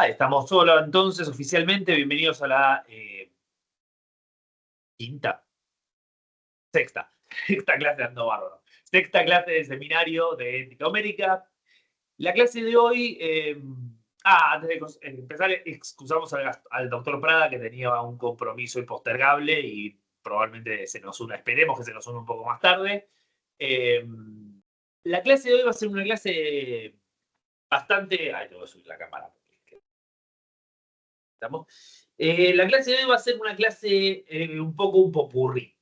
Estamos solo entonces oficialmente. Bienvenidos a la sexta clase de Ando Bárbaro. Sexta clase de seminario de Ética Homérica. La clase de hoy, antes de empezar, excusamos al doctor Prada, que tenía un compromiso impostergable y probablemente esperemos que se nos una un poco más tarde. La clase de hoy va a ser una clase bastante... tengo que subir la cámara. ¿Estamos? La clase de hoy va a ser una clase un poco un popurrí.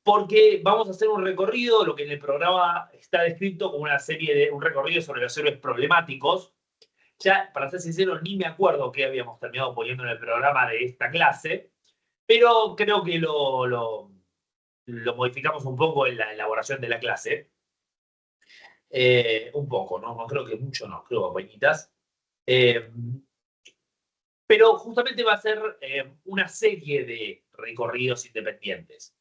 Porque vamos a hacer un recorrido, lo que en el programa está descrito como un recorrido sobre los héroes problemáticos. Ya, para ser sincero, ni me acuerdo qué habíamos terminado poniendo en el programa de esta clase, pero creo que lo modificamos un poco en la elaboración de la clase. Un poco, ¿no? No creo que mucho, no, creo que apenas. Pero justamente va a ser una serie de recorridos independientes.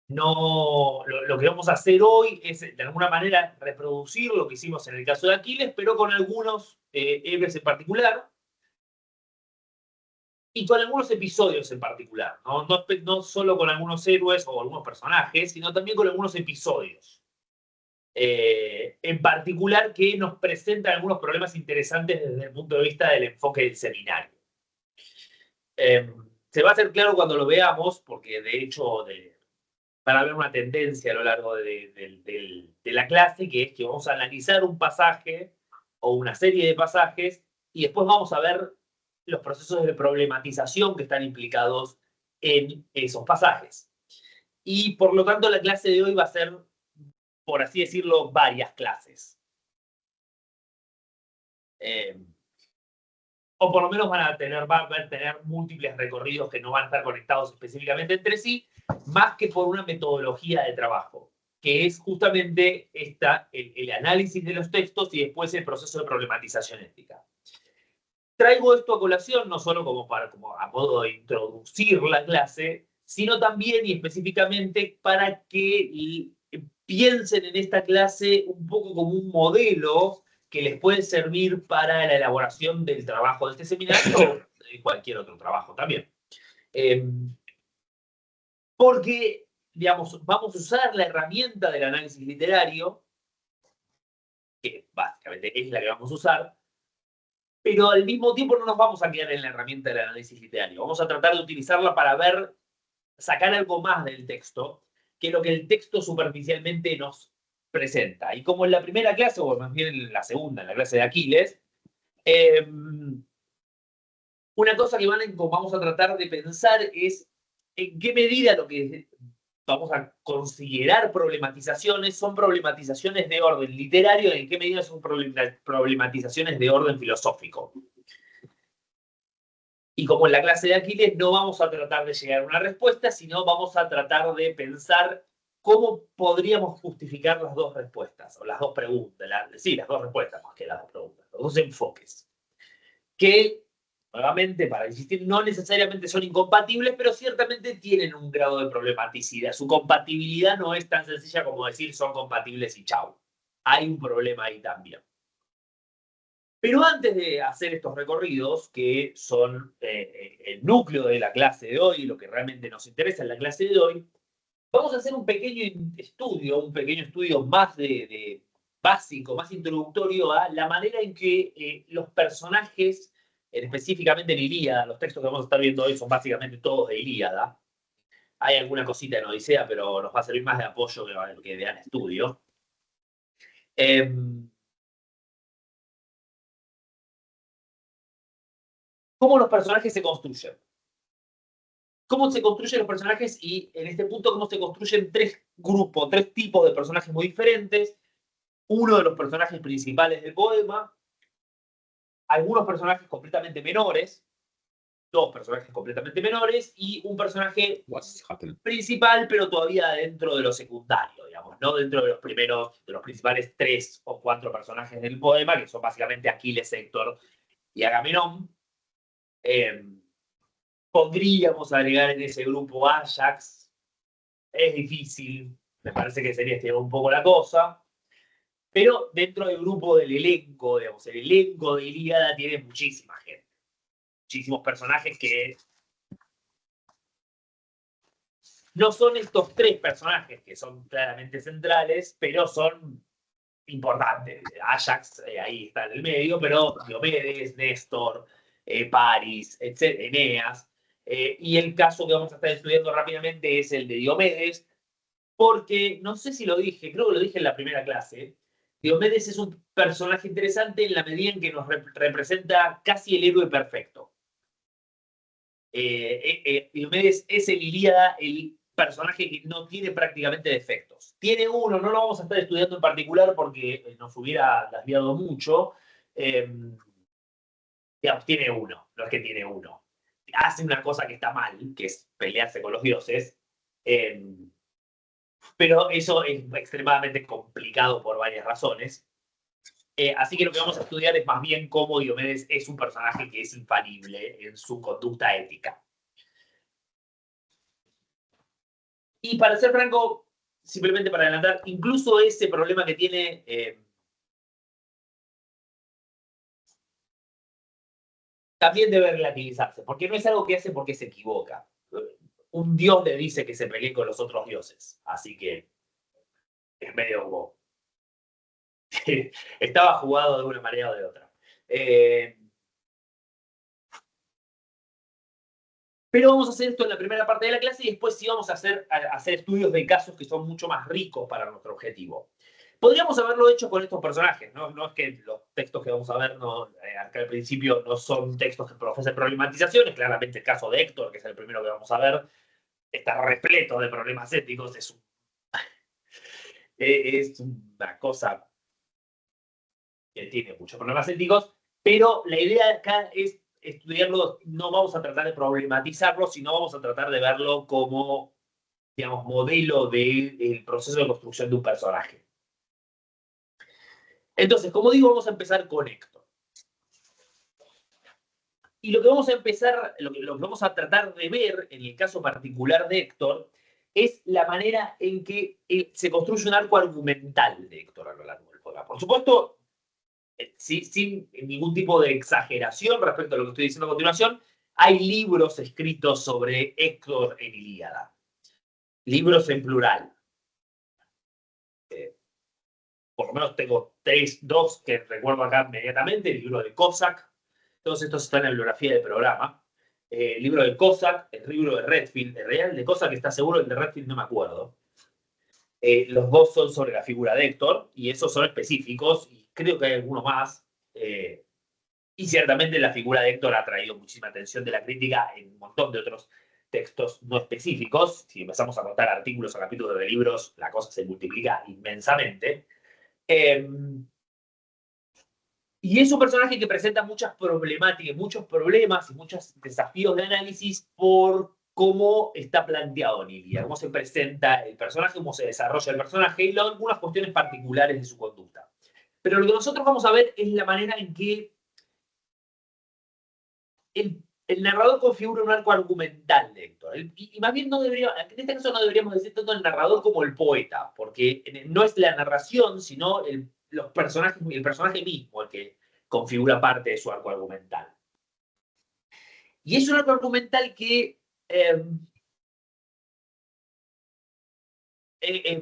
No, lo que vamos a hacer hoy es, de alguna manera, reproducir lo que hicimos en el caso de Aquiles, pero con algunos héroes en particular y con algunos episodios en particular. No solo con algunos héroes o algunos personajes, sino también con algunos episodios. En particular que nos presentan algunos problemas interesantes desde el punto de vista del enfoque del seminario. Se va a hacer claro cuando lo veamos, porque de hecho van a ver una tendencia a lo largo de la clase, que es que vamos a analizar un pasaje o una serie de pasajes y después vamos a ver los procesos de problematización que están implicados en esos pasajes. Y por lo tanto la clase de hoy va a ser, por así decirlo, varias clases. O por lo menos van a tener múltiples recorridos que no van a estar conectados específicamente entre sí, más que por una metodología de trabajo, que es justamente el análisis de los textos y después el proceso de problematización ética. Traigo esto a colación no solo como a modo de introducir la clase, sino también y específicamente para que piensen en esta clase un poco como un modelo que les puede servir para la elaboración del trabajo de este seminario o de cualquier otro trabajo también. Porque, digamos, vamos a usar la herramienta del análisis literario, que básicamente es la que vamos a usar, pero al mismo tiempo no nos vamos a quedar en la herramienta del análisis literario. Vamos a tratar de utilizarla para sacar algo más del texto que lo que el texto superficialmente nos presenta. Y como en la primera clase, o más bien en la segunda, en la clase de Aquiles, una cosa que vamos a tratar de pensar es en qué medida lo que vamos a considerar problematizaciones son problematizaciones de orden literario y en qué medida son problematizaciones de orden filosófico. Y como en la clase de Aquiles, no vamos a tratar de llegar a una respuesta, sino vamos a tratar de pensar cómo podríamos justificar las dos respuestas, o las dos preguntas, las dos respuestas más que las dos preguntas, los dos enfoques. Que, nuevamente, para insistir, no necesariamente son incompatibles, pero ciertamente tienen un grado de problematicidad. Su compatibilidad no es tan sencilla como decir son compatibles y chau. Hay un problema ahí también. Pero antes de hacer estos recorridos, que son el núcleo de la clase de hoy, lo que realmente nos interesa en la clase de hoy, vamos a hacer un pequeño estudio más básico, más introductorio a la manera en que los personajes, específicamente en Ilíada, los textos que vamos a estar viendo hoy son básicamente todos de Ilíada. Hay alguna cosita en Odisea, pero nos va a servir más de apoyo que de estudio. ¿Cómo los personajes se construyen? ¿Cómo se construyen los personajes? Y en este punto, ¿cómo se construyen tres tipos de personajes muy diferentes? Uno de los personajes principales del poema, algunos personajes completamente menores, dos personajes completamente menores y un personaje principal, pero todavía dentro de lo secundario, digamos, no dentro de los principales 3 o 4 personajes del poema, que son básicamente Aquiles, Héctor y Agamenón. Podríamos agregar en ese grupo Ajax. Es difícil, me parece que sería estirar un poco la cosa. Pero dentro del grupo del elenco, digamos, el elenco de Ilíada tiene muchísima gente. Muchísimos personajes que no son estos tres personajes que son claramente centrales, pero son importantes. Ajax, ahí está en el medio, pero Diomedes, Néstor, Paris, Eneas. Y el caso que vamos a estar estudiando rápidamente es el de Diomedes, porque no sé si lo dije, creo que lo dije en la primera clase. Diomedes es un personaje interesante en la medida en que nos representa casi el héroe perfecto. Diomedes es el Ilíada, el personaje que no tiene prácticamente defectos. Tiene uno, no lo vamos a estar estudiando en particular porque nos hubiera desviado mucho. Digamos, tiene uno, no es que tiene uno. Hace una cosa que está mal, que es pelearse con los dioses, pero eso es extremadamente complicado por varias razones. Así que lo que vamos a estudiar es más bien cómo Diomedes es un personaje que es infalible en su conducta ética. Y para ser franco, simplemente para adelantar, incluso ese problema que tiene también debe relativizarse, porque no es algo que hace porque se equivoca. Un dios le dice que se pelee con los otros dioses, así que es medio como... estaba jugado de una manera o de otra. Pero vamos a hacer esto en la primera parte de la clase y después sí vamos a hacer estudios de casos que son mucho más ricos para nuestro objetivo. Podríamos haberlo hecho con estos personajes, ¿no? No es que los textos que vamos a ver acá al principio no son textos que profesen problematizaciones. Claramente el caso de Héctor, que es el primero que vamos a ver, está repleto de problemas éticos. Es una cosa que tiene muchos problemas éticos, pero la idea acá es estudiarlo, no vamos a tratar de problematizarlo, sino vamos a tratar de verlo como, digamos, modelo del proceso de construcción de un personaje. Entonces, como digo, vamos a empezar con Héctor. Y lo que vamos a empezar, lo que vamos a tratar de ver en el caso particular de Héctor, es la manera en que se construye un arco argumental de Héctor a lo largo del programa. Por supuesto, sin ningún tipo de exageración respecto a lo que estoy diciendo a continuación, hay libros escritos sobre Héctor en Ilíada. Libros en plural. Por lo menos tengo dos que recuerdo acá inmediatamente, el libro de Cossack, todos estos están en la bibliografía del programa, el libro de Cossack, el libro de Redfield, el real de Cossack está seguro, el de Redfield no me acuerdo. Los dos son sobre la figura de Héctor, y esos son específicos, y creo que hay alguno más, y ciertamente la figura de Héctor ha traído muchísima atención de la crítica en un montón de otros textos no específicos. Si empezamos a contar artículos o capítulos de libros, la cosa se multiplica inmensamente. Y es un personaje que presenta muchas problemáticas, muchos problemas y muchos desafíos de análisis por cómo está planteado en Ilíada, cómo se presenta el personaje, cómo se desarrolla el personaje y algunas cuestiones particulares de su conducta. Pero lo que nosotros vamos a ver es la manera en que el narrador configura un arco argumental de Héctor. Y más bien no debería, en este caso no deberíamos decir tanto el narrador como el poeta, porque no es la narración, sino los personajes, el personaje mismo el que configura parte de su arco argumental. Y es un arco argumental que es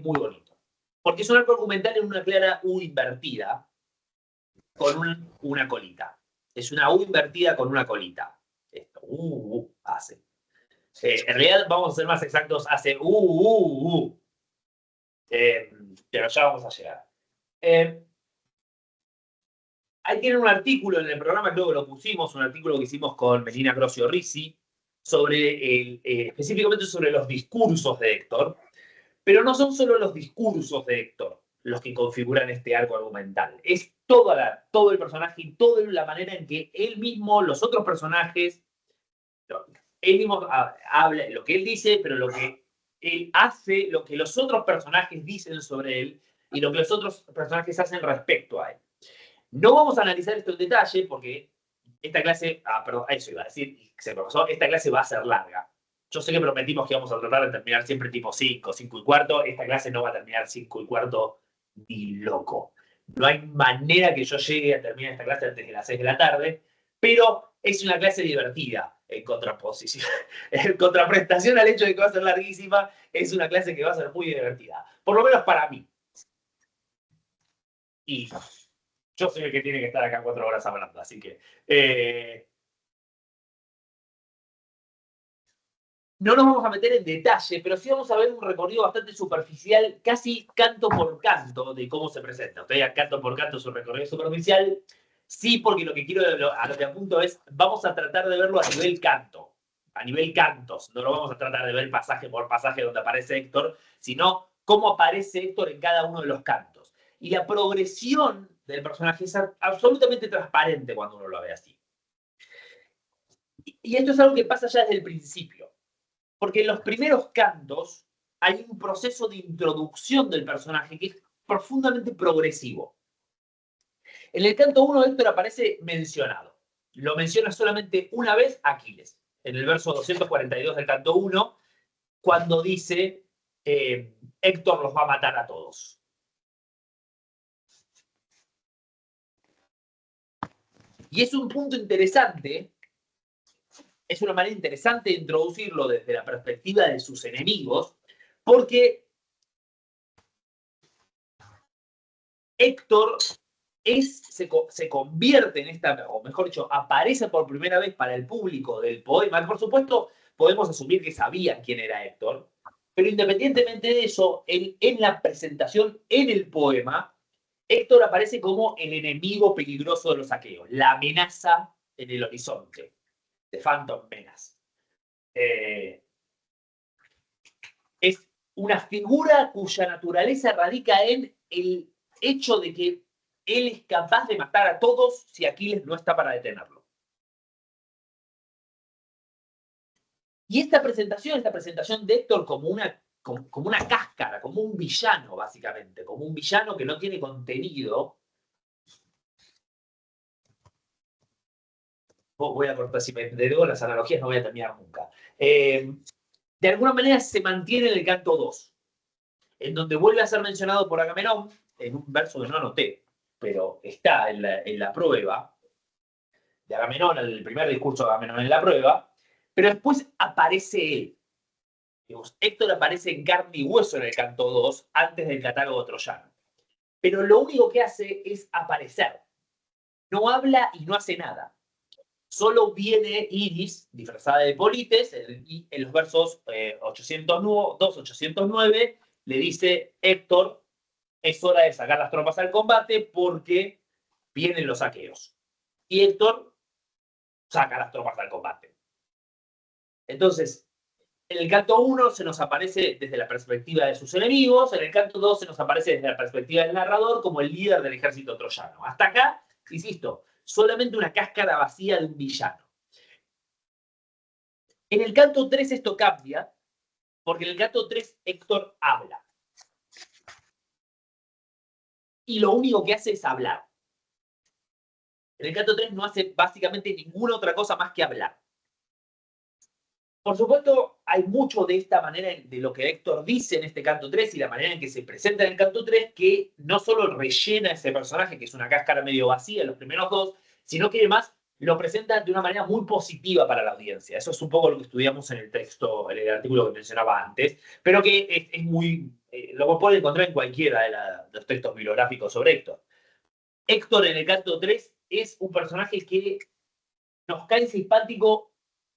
muy bonito, porque es un arco argumental en una clara U invertida con una colita. Es una U invertida con una colita. Esto, hace. En realidad, vamos a ser más exactos, hace pero ya vamos a llegar. Ahí tienen un artículo en el programa, creo que lo pusimos, un artículo que hicimos con Melina Grosio Risi, sobre específicamente sobre los discursos de Héctor, pero no son solo los discursos de Héctor los que configuran este arco argumental, es todo el personaje y toda la manera en que él mismo, los otros personajes, él mismo habla lo que él dice, pero lo que él hace, lo que los otros personajes dicen sobre él y lo que los otros personajes hacen respecto a él. No vamos a analizar esto en detalle porque esta clase, perdón, eso iba a decir, se me pasó, esta clase va a ser larga. Yo sé que prometimos que íbamos a tratar de terminar siempre tipo 5, 5 y cuarto. Esta clase no va a terminar 5 y cuarto ni loco. No hay manera que yo llegue a terminar esta clase antes de las 6 de la tarde, pero es una clase divertida en contraposición. En contraprestación al hecho de que va a ser larguísima, es una clase que va a ser muy divertida. Por lo menos para mí. Y yo soy el que tiene que estar acá 4 horas hablando, así que... no nos vamos a meter en detalle, pero sí vamos a ver un recorrido bastante superficial, casi canto por canto, de cómo se presenta. Ustedes canto por canto su recorrido superficial. Sí, porque lo que quiero, a lo que apunto es, vamos a tratar de verlo a nivel canto, a nivel cantos. No lo vamos a tratar de ver pasaje por pasaje donde aparece Héctor, sino cómo aparece Héctor en cada uno de los cantos. Y la progresión del personaje es absolutamente transparente cuando uno lo ve así. Y esto es algo que pasa ya desde el principio. Porque en los primeros cantos hay un proceso de introducción del personaje que es profundamente progresivo. En el canto 1 Héctor aparece mencionado. Lo menciona solamente una vez Aquiles, en el verso 242 del canto 1, cuando dice, Héctor los va a matar a todos. Y es un punto interesante, es una manera interesante de introducirlo desde la perspectiva de sus enemigos, porque Héctor se convierte en esta, o mejor dicho, aparece por primera vez para el público del poema. Por supuesto, podemos asumir que sabían quién era Héctor, pero independientemente de eso, en la presentación, en el poema, Héctor aparece como el enemigo peligroso de los aqueos, la amenaza en el horizonte, de Phantom Menace. Es una figura cuya naturaleza radica en el hecho de que él es capaz de matar a todos si Aquiles no está para detenerlo. Y esta presentación de Héctor como una cáscara, como un villano, básicamente, como un villano que no tiene contenido. Voy a cortar, si me debo las analogías no voy a terminar nunca. De alguna manera se mantiene en el canto 2, en donde vuelve a ser mencionado por Agamenón, en un verso que no anoté, pero está en la prueba de Agamenón, el primer discurso de Agamenón en la prueba, pero después aparece él. Digamos, Héctor aparece en carne y hueso en el canto 2, antes del catálogo troyano. Pero lo único que hace es aparecer. No habla y no hace nada. Solo viene Iris, disfrazada de Polites, y en los versos 802-809, le dice, Héctor, es hora de sacar las tropas al combate porque vienen los aqueos. Y Héctor saca las tropas al combate. Entonces, en el canto 1 se nos aparece desde la perspectiva de sus enemigos, en el canto 2 se nos aparece desde la perspectiva del narrador como el líder del ejército troyano. Hasta acá, insisto, solamente una cáscara vacía de un villano. En el canto 3 esto cambia, porque en el canto 3 Héctor habla. Y lo único que hace es hablar. En el canto 3 no hace básicamente ninguna otra cosa más que hablar. Por supuesto, hay mucho de esta manera, de lo que Héctor dice en este canto 3 y la manera en que se presenta en el canto 3, que no solo rellena ese personaje, que es una cáscara medio vacía en los primeros dos, sino que además lo presenta de una manera muy positiva para la audiencia. Eso es un poco lo que estudiamos en el texto, en el artículo que mencionaba antes, pero que es muy... lo pueden encontrar en cualquiera de los textos bibliográficos sobre Héctor. Héctor en el canto 3 es un personaje que nos cae simpático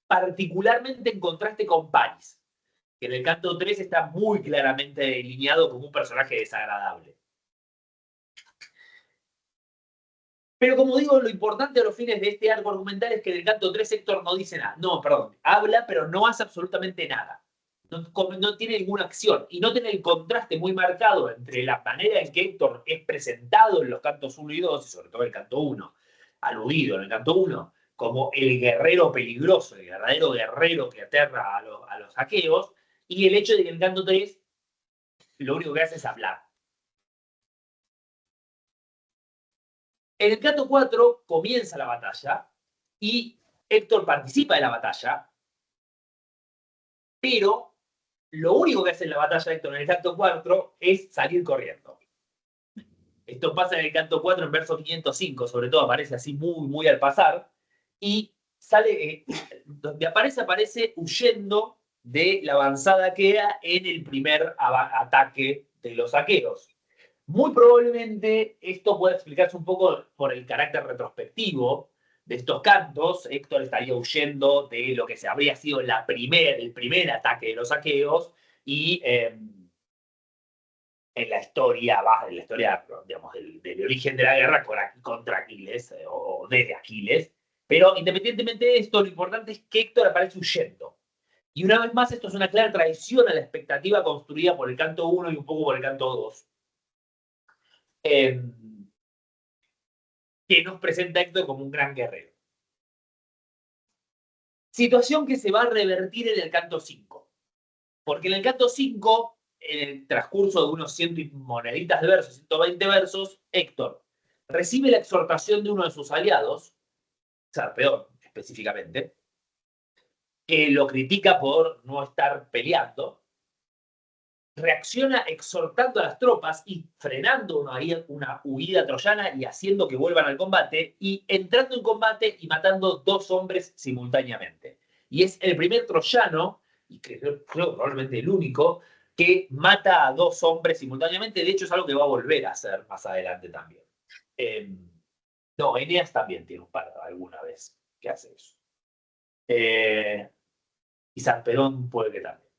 particularmente en contraste con Paris, que en el canto 3 está muy claramente delineado como un personaje desagradable. Pero como digo, lo importante a los fines de este arco argumental es que en el canto 3 Héctor no dice nada. No, perdón, habla, pero no hace absolutamente nada. No tiene ninguna acción. Y no tiene el contraste muy marcado entre la manera en que Héctor es presentado en los cantos 1 y 2, y sobre todo el canto 1, aludido en el canto 1, como el guerrero peligroso, el verdadero guerrero que aterra a los aqueos, y el hecho de que en el canto 3 lo único que hace es hablar. En el canto 4 comienza la batalla y Héctor participa de la batalla, pero lo único que hace en la batalla Héctor en el canto 4 es salir corriendo. Esto pasa en el canto 4, en verso 505, sobre todo aparece así muy, muy al pasar, y sale, donde aparece huyendo de la avanzada aquea en el primer ataque de los aqueos. Muy probablemente esto pueda explicarse un poco por el carácter retrospectivo de estos cantos. Héctor estaría huyendo de lo que se habría sido el primer ataque de los aqueos y en la historia, digamos, del origen de la guerra contra Aquiles o desde Aquiles. Pero independientemente de esto, lo importante es que Héctor aparece huyendo. Y una vez más, esto es una clara traición a la expectativa construida por el canto 1 y un poco por el canto 2. Que nos presenta a Héctor como un gran guerrero. Situación que se va a revertir en el canto 5. Porque en el canto 5, en el transcurso de unos 100 moneditas de versos, 120 versos, Héctor recibe la exhortación de uno de sus aliados, Sarpedón específicamente, que lo critica por no estar peleando, reacciona exhortando a las tropas y frenando una huida troyana y haciendo que vuelvan al combate, y entrando en combate y matando 2 hombres simultáneamente. Y es el primer troyano, y creo probablemente el único, que mata a 2 hombres simultáneamente. De hecho, es algo que va a volver a hacer más adelante también. No, Eneas también tiene un par alguna vez que hace eso. Y Sarpedón puede que también.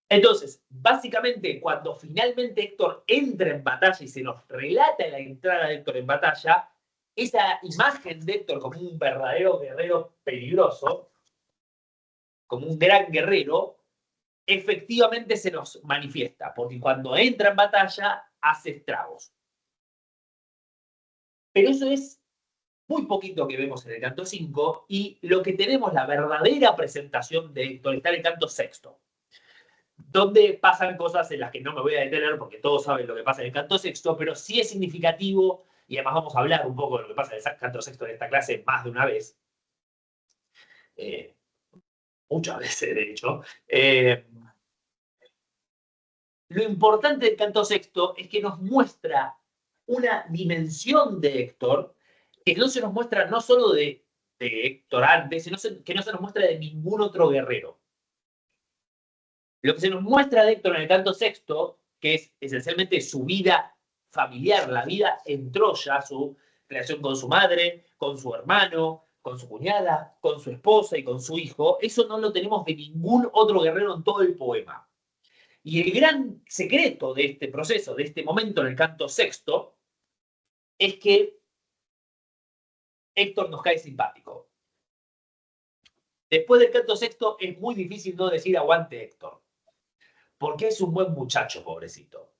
Entonces, básicamente, cuando finalmente Héctor entra en batalla y se nos relata la entrada de Héctor en batalla, esa imagen de Héctor como un verdadero guerrero peligroso, como un gran guerrero, efectivamente se nos manifiesta, porque cuando entra en batalla hace estragos. Pero eso es muy poquito que vemos en el canto 5, y lo que tenemos, la verdadera presentación de Héctor, está en el canto 6, donde pasan cosas en las que no me voy a detener porque todos saben lo que pasa en el canto 6, pero sí es significativo, y además vamos a hablar un poco de lo que pasa en el canto 6 en esta clase más de una vez, muchas veces de hecho. Lo importante del canto 6 es que nos muestra una dimensión de Héctor que no se nos muestra no solo de Héctor antes, sino que no se nos muestra de ningún otro guerrero. Lo que se nos muestra de Héctor en el canto 6, que es esencialmente su vida familiar, la vida en Troya, su relación con su madre, con su hermano, con su cuñada, con su esposa y con su hijo, eso no lo tenemos de ningún otro guerrero en todo el poema. Y el gran secreto de este proceso, de este momento en el canto 6, es que Héctor nos cae simpático. Después del canto 6 es muy difícil no decir aguante Héctor, porque es un buen muchacho, pobrecito.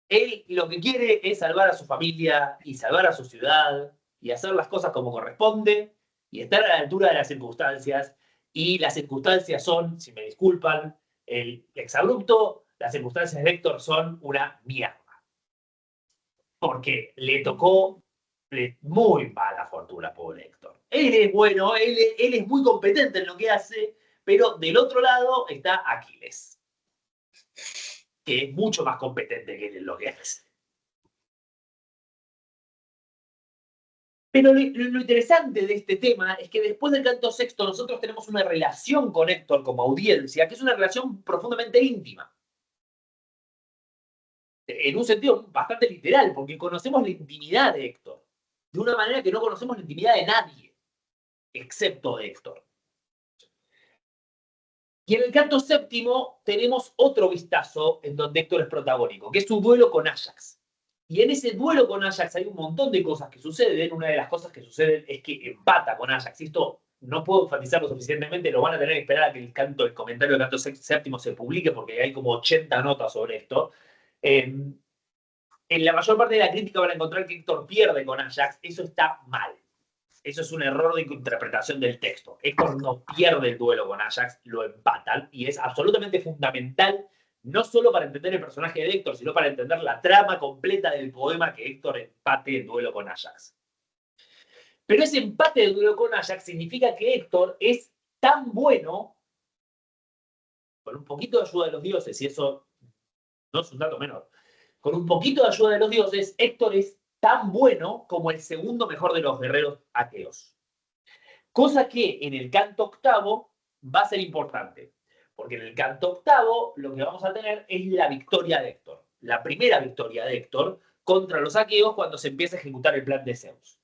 Él lo que quiere es salvar a su familia y salvar a su ciudad y hacer las cosas como corresponde y estar a la altura de las circunstancias. Y las circunstancias son, si me disculpan el exabrupto, las circunstancias de Héctor son una mierda. Porque le tocó muy mala fortuna, pobre Héctor. Él es bueno, él es muy competente en lo que hace, pero del otro lado está Aquiles, que es mucho más competente que él en lo que hace. Pero lo interesante de este tema es que después del canto 6 nosotros tenemos una relación con Héctor como audiencia, que es una relación profundamente íntima. En un sentido bastante literal, porque conocemos la intimidad de Héctor, de una manera que no conocemos la intimidad de nadie, excepto de Héctor. Y en el canto 7 tenemos otro vistazo en donde Héctor es protagónico, que es su duelo con Ajax. Y en ese duelo con Ajax hay un montón de cosas que suceden. Una de las cosas que suceden es que empata con Ajax. Y esto no puedo enfatizarlo suficientemente, lo van a tener que esperar a que el comentario del canto 7 se publique, porque hay como 80 notas sobre esto. En la mayor parte de la crítica van a encontrar que Héctor pierde con Ajax. Eso está mal. Eso es un error de interpretación del texto. Héctor no pierde el duelo con Ajax, lo empatan, y es absolutamente fundamental, no solo para entender el personaje de Héctor, sino para entender la trama completa del poema, que Héctor empate el duelo con Ajax. Pero ese empate del duelo con Ajax significa que Héctor es tan bueno, con un poquito de ayuda de los dioses, y eso no es un dato menor, Con un poquito de ayuda de los dioses, Héctor es tan bueno como el segundo mejor de los guerreros aqueos. Cosa que en el canto octavo va a ser importante, porque en el canto octavo lo que vamos a tener es la victoria de Héctor. La primera victoria de Héctor contra los aqueos cuando se empieza a ejecutar el plan de Zeus.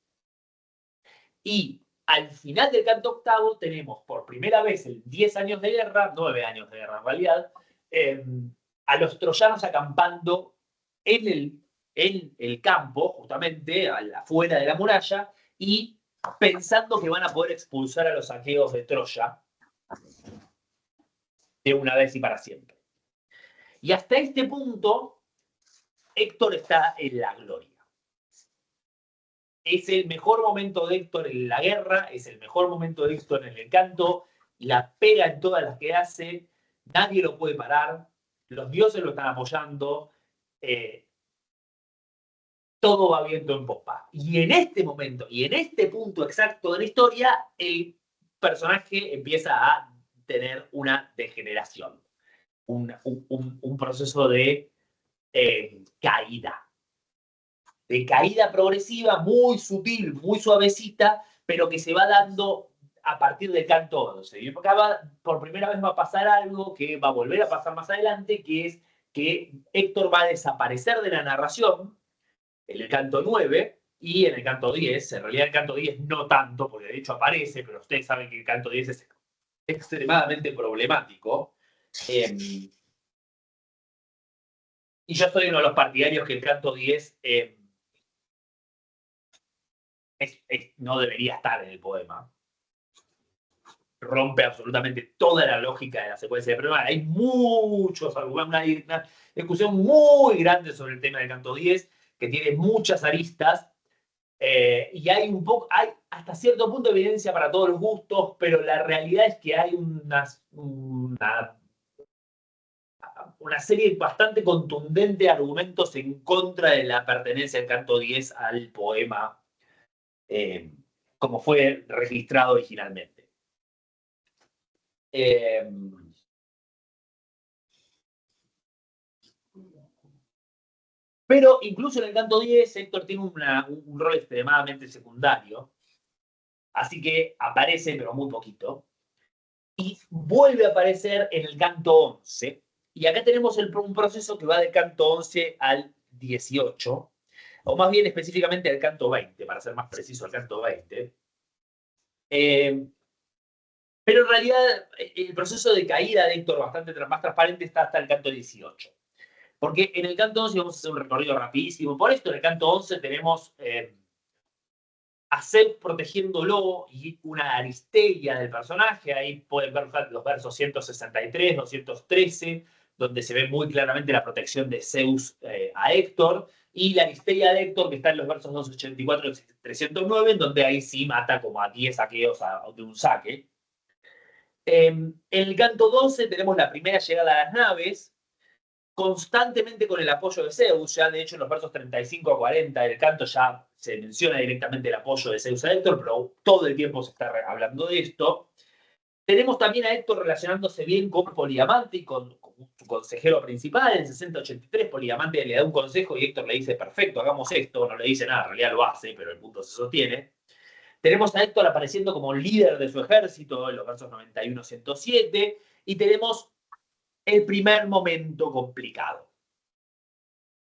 Y al final del canto octavo tenemos por primera vez en 10 años de guerra, 9 años de guerra en realidad, a los troyanos acampando en el campo, justamente afuera de la muralla, y pensando que van a poder expulsar a los aqueos de Troya de una vez y para siempre. Y hasta este punto, Héctor está en la gloria. Es el mejor momento de Héctor en la guerra, es el mejor momento de Héctor en el canto, la pega en todas las que hace, nadie lo puede parar, los dioses lo están apoyando, todo va viento en popa. Y en este momento, y en este punto exacto de la historia, el personaje empieza a tener una degeneración, un proceso de caída. De caída progresiva, muy sutil, muy suavecita, pero que se va dando a partir del canto 11. Y por primera vez va a pasar algo que va a volver a pasar más adelante, que es que Héctor va a desaparecer de la narración en el canto 9 y en el canto 10. En realidad el canto 10 no tanto, porque de hecho aparece, pero ustedes saben que el canto 10 es extremadamente problemático. Y yo soy uno de los partidarios que el canto 10 no debería estar en el poema. Rompe absolutamente toda la lógica de la secuencia de poemas. Hay muchos argumentos, una discusión muy grande sobre el tema del canto 10, que tiene muchas aristas, y hay hasta cierto punto evidencia para todos los gustos, pero la realidad es que hay una serie bastante contundente de argumentos en contra de la pertenencia del canto 10 al poema como fue registrado originalmente. Pero incluso en el canto 10, Héctor tiene un rol extremadamente secundario, así que aparece, pero muy poquito, y vuelve a aparecer en el canto 11, y acá tenemos un proceso que va del canto 11 al 18, o más bien específicamente al canto 20, para ser más preciso, al canto 20. Pero en realidad el proceso de caída de Héctor bastante más transparente está hasta el canto 18. Porque en el canto 11 vamos a hacer un recorrido rapidísimo. Por esto en el canto 11 tenemos a Zeus protegiéndolo y una Aristeia del personaje. Ahí pueden ver los versos 163, 213, donde se ve muy claramente la protección de Zeus a Héctor. Y la Aristeia de Héctor, que está en los versos 284 y 309, en donde ahí sí mata como a 10 saqueos de un saque. En el canto 12 tenemos la primera llegada a las naves, constantemente con el apoyo de Zeus. Ya de hecho en los versos 35 a 40 del canto ya se menciona directamente el apoyo de Zeus a Héctor, pero todo el tiempo se está hablando de esto. Tenemos también a Héctor relacionándose bien con Poliamante y con su consejero principal. En 60-83 Poliamante le da un consejo y Héctor le dice, perfecto, hagamos esto. No le dice nada, en realidad lo hace, pero el punto se sostiene. Tenemos a Héctor apareciendo como líder de su ejército en los versos 91-107, y tenemos el primer momento complicado.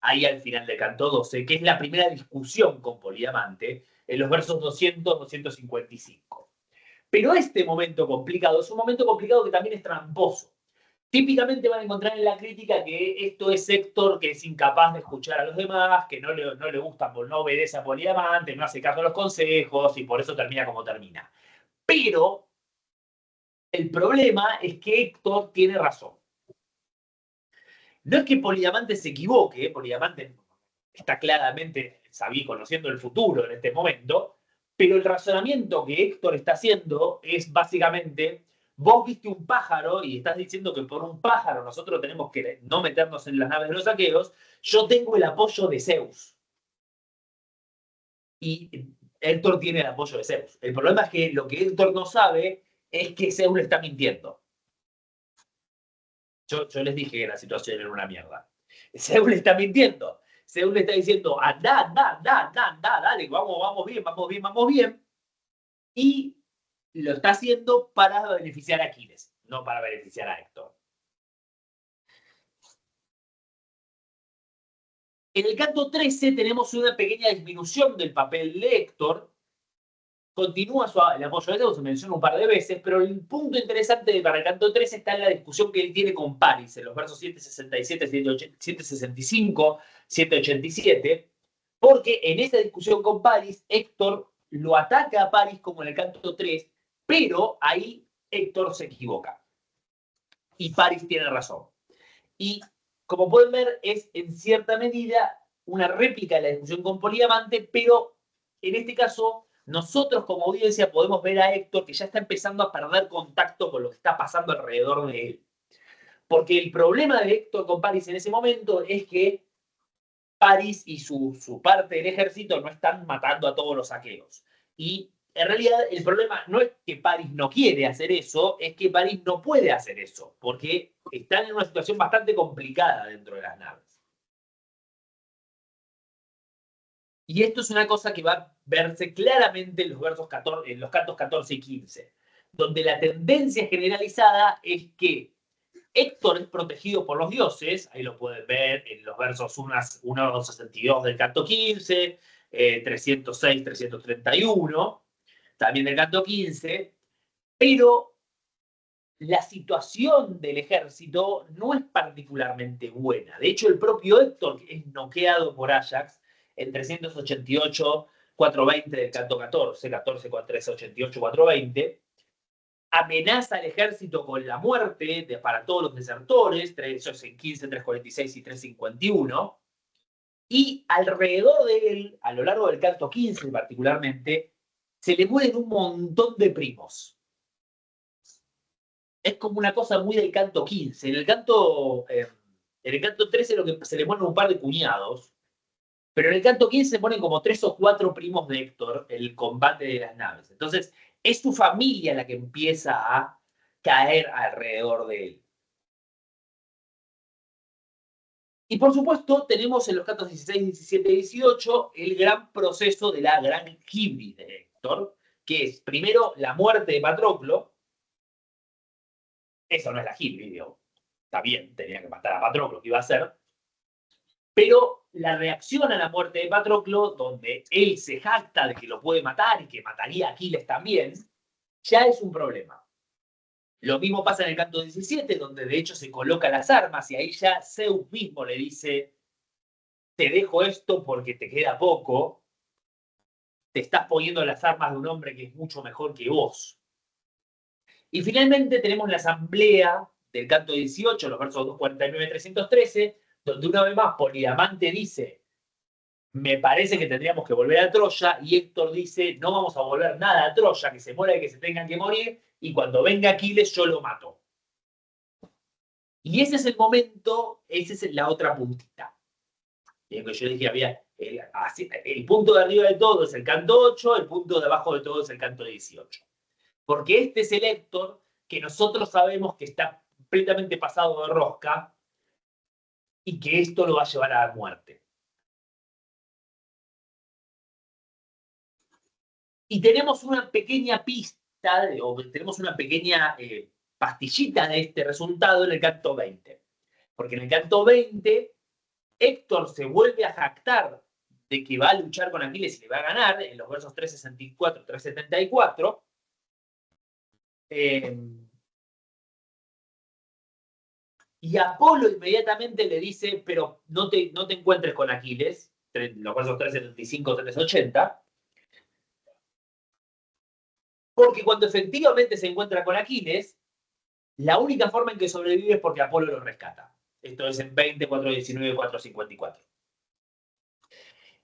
Ahí al final del canto 12, que es la primera discusión con Poliamante, en los versos 200-255. Pero este momento complicado es un momento complicado que también es tramposo. Típicamente van a encontrar en la crítica que esto es Héctor que es incapaz de escuchar a los demás, que no le gusta, no obedece a Poliamante, no hace caso a los consejos y por eso termina como termina. Pero el problema es que Héctor tiene razón. No es que Poliamante se equivoque, Poliamante está claramente conociendo el futuro en este momento, pero el razonamiento que Héctor está haciendo es básicamente, vos viste un pájaro y estás diciendo que por un pájaro nosotros tenemos que no meternos en las naves de los aqueos, yo tengo el apoyo de Zeus. Y Héctor tiene el apoyo de Zeus. El problema es que lo que Héctor no sabe es que Zeus le está mintiendo. Yo les dije que la situación era una mierda. Zeus le está mintiendo. Zeus le está diciendo, anda, anda, anda, anda, anda, dale, vamos bien, vamos bien, vamos bien. Y lo está haciendo para beneficiar a Aquiles, no para beneficiar a Héctor. En el canto 13 tenemos una pequeña disminución del papel de Héctor. Continúa el apoyo de Zeus, se menciona un par de veces, pero el punto interesante para el canto 13 está en la discusión que él tiene con Paris, en los versos 767, 765, 787, porque en esa discusión con Paris, Héctor lo ataca a Paris como en el canto 3, pero ahí Héctor se equivoca. Y Paris tiene razón. Y como pueden ver, es en cierta medida una réplica de la discusión con Poliamante, pero en este caso nosotros como audiencia podemos ver a Héctor que ya está empezando a perder contacto con lo que está pasando alrededor de él. Porque el problema de Héctor con Paris en ese momento es que Paris y su parte del ejército no están matando a todos los aqueos. Y en realidad el problema no es que Paris no quiere hacer eso, es que Paris no puede hacer eso, porque están en una situación bastante complicada dentro de las naves. Y esto es una cosa que va a verse claramente en los versos 14, en los cantos 14 y 15, donde la tendencia generalizada es que Héctor es protegido por los dioses, ahí lo pueden ver en los versos 1.62 del canto 15, 306, 331, también del canto 15, pero la situación del ejército no es particularmente buena. De hecho, el propio Héctor es noqueado por Ajax en 388, 420 del canto 14, 14, 388, 420, amenaza al ejército con la muerte para todos los desertores, eso es en 15, 346 y 351, y alrededor de él, a lo largo del canto 15 particularmente, se le mueren un montón de primos. Es como una cosa muy del canto 15. En el canto 13 lo que se le mueren un par de cuñados, pero en el canto 15 se ponen como 3 o 4 primos de Héctor, el combate de las naves. Entonces, es su familia la que empieza a caer alrededor de él. Y por supuesto, tenemos en los cantos 16, 17 y 18 el gran proceso de la gran hibris de Héctor, que es primero la muerte de Patroclo. Eso no es la hibris, digo. Está bien, tenía que matar a Patroclo, ¿qué iba a hacer? Pero la reacción a la muerte de Patroclo, donde él se jacta de que lo puede matar y que mataría a Aquiles también, ya es un problema. Lo mismo pasa en el canto 17, donde de hecho se coloca las armas y ahí ya Zeus mismo le dice, te dejo esto porque te queda poco, te estás poniendo las armas de un hombre que es mucho mejor que vos. Y finalmente tenemos la asamblea del canto 18, los versos 249 y 313, donde una vez más Polidamante dice, me parece que tendríamos que volver a Troya, y Héctor dice, no vamos a volver nada a Troya, que se muera y que se tengan que morir, y cuando venga Aquiles yo lo mato. Y ese es el momento, esa es la otra puntita. Bien, que yo dije, había el punto de arriba de todo es el canto 8, el punto de abajo de todo es el canto 18. Porque este es el Héctor que nosotros sabemos que está completamente pasado de rosca y que esto lo va a llevar a la muerte. Y tenemos una pequeña pista, o tenemos una pequeña pastillita de este resultado en el canto 20. Porque en el canto 20, Héctor se vuelve a jactar de que va a luchar con Aquiles y le va a ganar, en los versos 364, 374. Y Apolo inmediatamente le dice, pero no te encuentres con Aquiles, los versos 375, 380, porque cuando efectivamente se encuentra con Aquiles, la única forma en que sobrevive es porque Apolo lo rescata. Esto es en 20, 419, 454.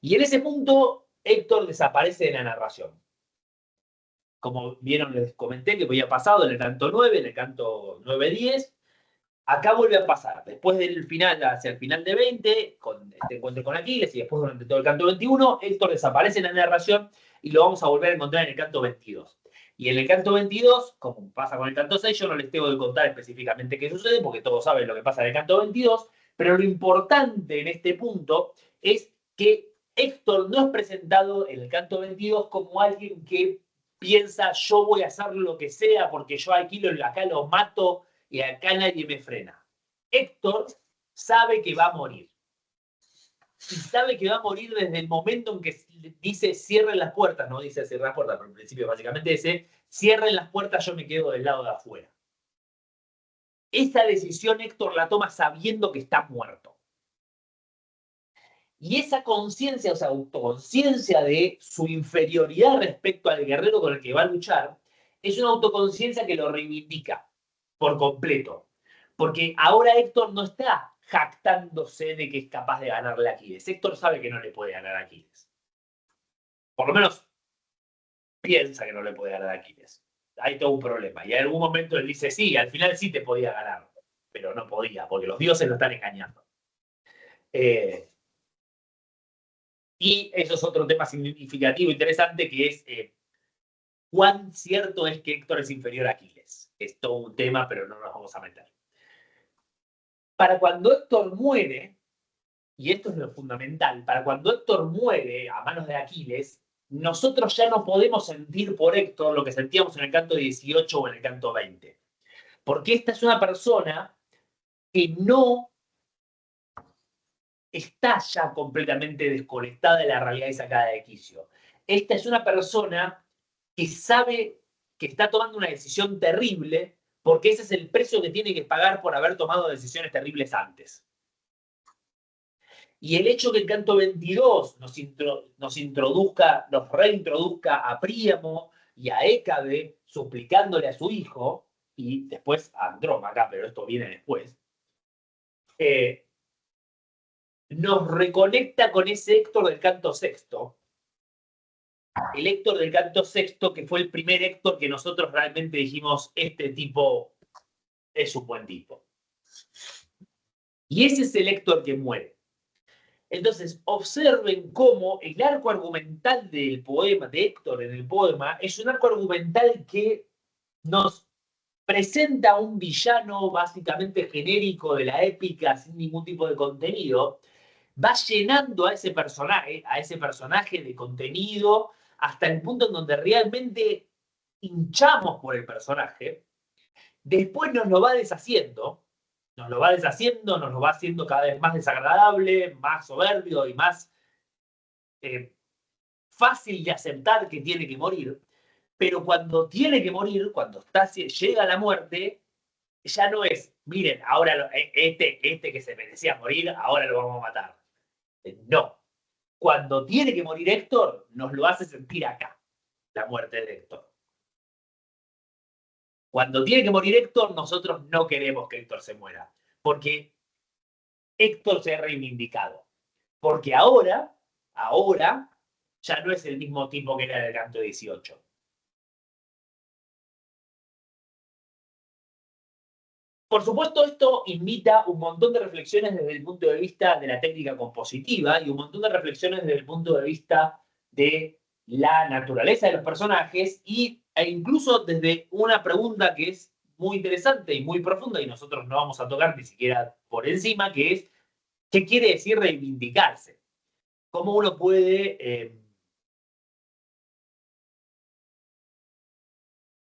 Y en ese punto, Héctor desaparece de la narración. Como vieron, les comenté que había pasado en el canto 9, en el canto 9-10. Acá vuelve a pasar. Después del final, hacia el final de 20, con este encuentro con Aquiles, y después durante todo el canto 21, Héctor desaparece en la narración y lo vamos a volver a encontrar en el canto 22. Y en el canto 22, como pasa con el canto 6, yo no les tengo que contar específicamente qué sucede, porque todos saben lo que pasa en el canto 22, Pero lo importante en este punto es que Héctor no es presentado en el canto 22 como alguien que piensa yo voy a hacer lo que sea porque yo aquí acá lo mato y acá nadie me frena. Héctor sabe que va a morir. Y sabe que va a morir desde el momento en que dice cierren las puertas, no dice cierren las puertas, pero en principio básicamente dice cierren las puertas, yo me quedo del lado de afuera. Esa decisión Héctor la toma sabiendo que está muerto. Y esa conciencia, o sea, autoconciencia de su inferioridad respecto al guerrero con el que va a luchar, es una autoconciencia que lo reivindica por completo. Porque ahora Héctor no está jactándose de que es capaz de ganarle a Aquiles. Héctor sabe que no le puede ganar a Aquiles. Por lo menos piensa que no le puede ganar a Aquiles. Hay todo un problema. Y en algún momento él dice, sí, al final sí te podía ganar. Pero no podía, porque los dioses lo están engañando. Y eso es otro tema significativo, interesante, que es cuán cierto es que Héctor es inferior a Aquiles. Es todo un tema, pero no nos vamos a meter. Para cuando Héctor muere, y esto es lo fundamental, para cuando Héctor muere a manos de Aquiles, nosotros ya no podemos sentir por Héctor lo que sentíamos en el canto 18 o en el canto 20. Porque esta es una persona que no está ya completamente desconectada de la realidad y sacada de quicio. Esta es una persona que sabe que está tomando una decisión terrible porque ese es el precio que tiene que pagar por haber tomado decisiones terribles antes. Y el hecho que el canto 22 nos reintroduzca a Príamo y a Hécade suplicándole a su hijo, y después a Andrómaca, pero esto viene después, nos reconecta con ese Héctor del canto sexto. El Héctor del canto sexto, que fue el primer Héctor que nosotros realmente dijimos, este tipo es un buen tipo. Y ese es el Héctor que muere. Entonces, observen cómo el arco argumental del poema, de Héctor en el poema, es un arco argumental que nos presenta a un villano básicamente genérico de la épica sin ningún tipo de contenido, va llenando a ese personaje de contenido hasta el punto en donde realmente hinchamos por el personaje, después nos lo va deshaciendo, nos lo va haciendo cada vez más desagradable, más soberbio y más fácil de aceptar que tiene que morir, pero cuando tiene que morir, cuando llega a la muerte, ya no es, miren, ahora este que se merecía morir, ahora lo vamos a matar. No. Cuando tiene que morir Héctor, nos lo hace sentir acá, la muerte de Héctor. Cuando tiene que morir Héctor, nosotros no queremos que Héctor se muera, porque Héctor se ha reivindicado. Porque ahora, ya no es el mismo tipo que era en el canto 18. Por supuesto, esto invita un montón de reflexiones desde el punto de vista de la técnica compositiva y un montón de reflexiones desde el punto de vista de la naturaleza de los personajes e incluso desde una pregunta que es muy interesante y muy profunda y nosotros no vamos a tocar ni siquiera por encima, que es ¿qué quiere decir reivindicarse? ¿Cómo uno puede...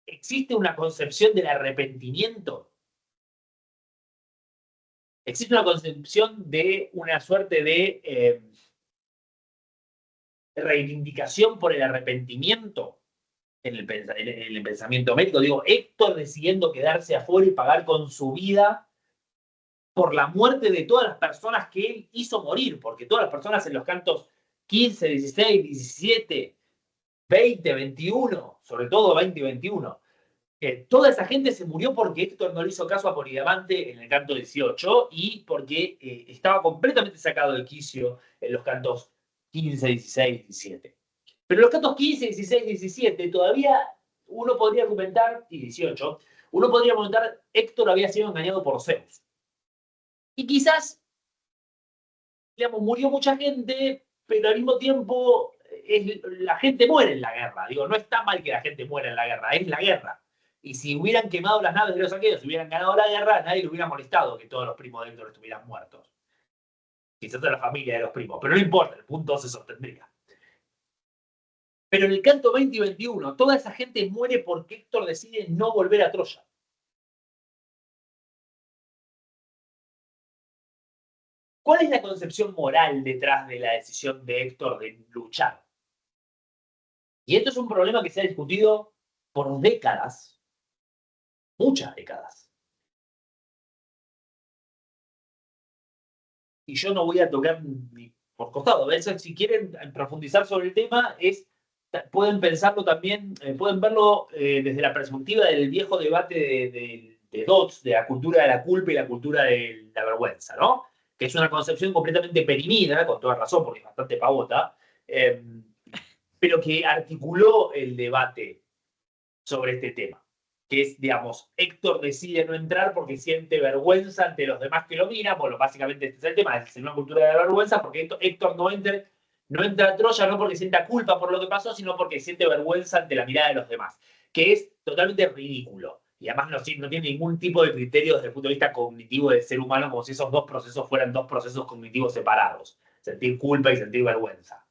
¿existe una concepción del arrepentimiento? Existe una concepción de una suerte de reivindicación por el arrepentimiento en el pensamiento médico. Digo, Héctor decidiendo quedarse afuera y pagar con su vida por la muerte de todas las personas que él hizo morir, porque todas las personas en los cantos 15, 16, 17, 20, 21, sobre todo 20 y 21, toda esa gente se murió porque Héctor no le hizo caso a Polidamante en el canto 18 y porque estaba completamente sacado de quicio en los cantos 15, 16, 17. Pero en los cantos 15, 16, 17 todavía uno podría argumentar, y 18, uno podría argumentar Héctor había sido engañado por Zeus. Y quizás, digamos, murió mucha gente, pero al mismo tiempo la gente muere en la guerra. Digo, no está mal que la gente muera en la guerra, es la guerra. Y si hubieran quemado las naves de los aqueos, si hubieran ganado la guerra, nadie le hubiera molestado que todos los primos de Héctor estuvieran muertos. quizás a la familia de los primos, pero no importa, el punto se sostendría. Pero en el canto 20 y 21, toda esa gente muere porque Héctor decide no volver a Troya. ¿Cuál es la concepción moral detrás de la decisión de Héctor de luchar? Y esto es un problema que se ha discutido por décadas, muchas décadas. Y yo no voy a tocar ni por costado. A veces, si quieren profundizar sobre el tema, pueden pensarlo también, pueden verlo desde la perspectiva del viejo debate de Dodds, de la cultura de la culpa y la cultura de la vergüenza, ¿no? Que es una concepción completamente perimida, con toda razón, porque es bastante pavota, pero que articuló el debate sobre este tema. Que es, digamos, Héctor decide no entrar porque siente vergüenza ante los demás que lo miran. Bueno, básicamente este es el tema, es una cultura de la vergüenza, porque Héctor no entra a Troya no porque sienta culpa por lo que pasó, sino porque siente vergüenza ante la mirada de los demás, que es totalmente ridículo. Y además no tiene ningún tipo de criterio desde el punto de vista cognitivo del ser humano, como si esos dos procesos fueran dos procesos cognitivos separados. Sentir culpa y sentir vergüenza.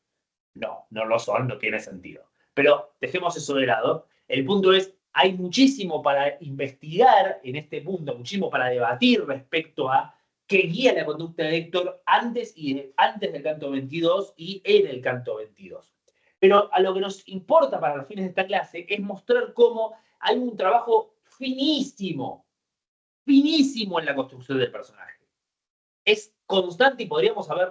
No, no lo son, no tiene sentido. Pero dejemos eso de lado. El punto es, hay muchísimo para investigar en este punto, muchísimo para debatir respecto a qué guía la conducta de Héctor antes del canto 22 y en el canto 22. Pero a lo que nos importa para los fines de esta clase es mostrar cómo hay un trabajo finísimo, finísimo en la construcción del personaje. Es constante y podríamos haber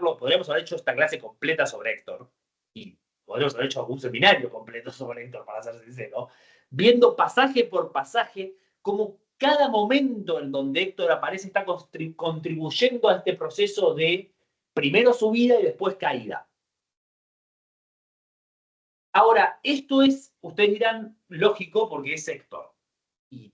hecho esta clase completa sobre Héctor, y podríamos haber hecho algún seminario completo sobre Héctor, para ser sincero, viendo pasaje por pasaje cómo cada momento en donde Héctor aparece está contribuyendo a este proceso de primero subida y después caída. Ahora, esto es, ustedes dirán, lógico porque es Héctor. Y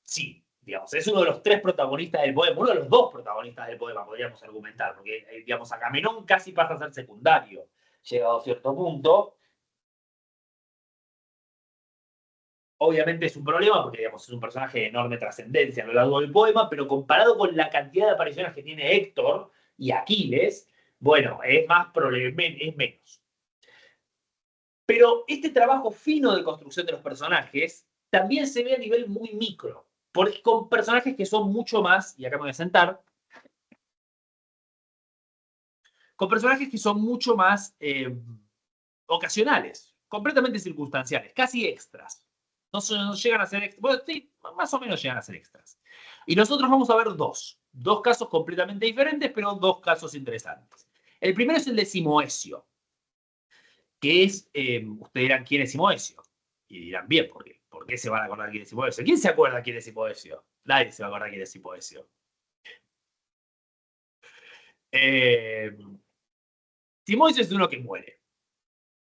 sí, digamos, es uno de los tres protagonistas del poema, uno de los dos protagonistas del poema, podríamos argumentar, porque, digamos, Agamenón casi pasa a ser secundario, llegado a cierto punto. Obviamente es un problema, porque, digamos, es un personaje de enorme trascendencia a lo largo del poema, pero comparado con la cantidad de apariciones que tiene Héctor y Aquiles, bueno, es menos. Pero este trabajo fino de construcción de los personajes también se ve a nivel muy micro, porque con personajes que son mucho más, y acá me voy a sentar, con personajes que son mucho más ocasionales, completamente circunstanciales, casi extras. No llegan a ser extras. Bueno, sí, más o menos llegan a ser extras. Y nosotros vamos a ver dos casos completamente diferentes, pero dos casos interesantes. El primero es el de Simoesio, que es, ustedes dirán, ¿quién es Simoesio? Y dirán, bien, ¿por qué se van a acordar quién es Simoesio? ¿Quién se acuerda quién es Simoesio? Nadie se va a acordar quién es Simoesio. Simoesio es uno que muere.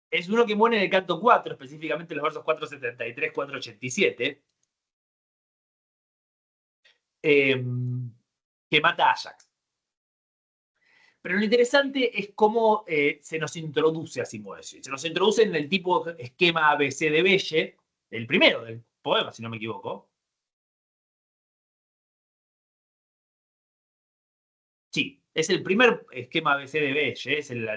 Es uno que muere en el canto 4, específicamente en los versos 473, 487, que mata a Ajax. Pero lo interesante es cómo se nos introduce a Simoesio. Se nos introduce en el tipo esquema ABC de Belle, el primero del poema, si no me equivoco. Sí, es el primer esquema ABC de Belle, es el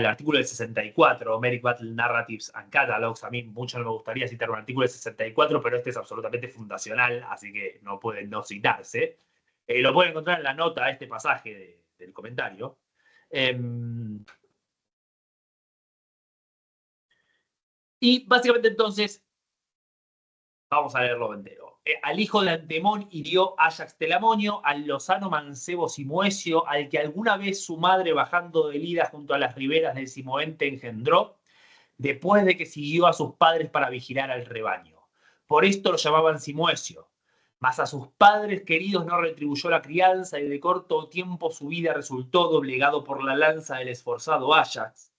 artículo del 64, Homeric Battle Narratives and Catalogs. A mí mucho no me gustaría citar un artículo del 64, pero este es absolutamente fundacional, así que no puede no citarse. Lo pueden encontrar en la nota a este pasaje del comentario. Y básicamente entonces, vamos a leerlo entero. Al hijo de Antemón hirió Ajax Telamonio, al lozano mancebo Simoesio, al que alguna vez su madre bajando del Ida junto a las riberas del Simoente engendró, después de que siguió a sus padres para vigilar al rebaño. Por esto lo llamaban Simoesio. Mas a sus padres queridos no retribuyó la crianza y de corto tiempo su vida resultó doblegado por la lanza del esforzado Ajax.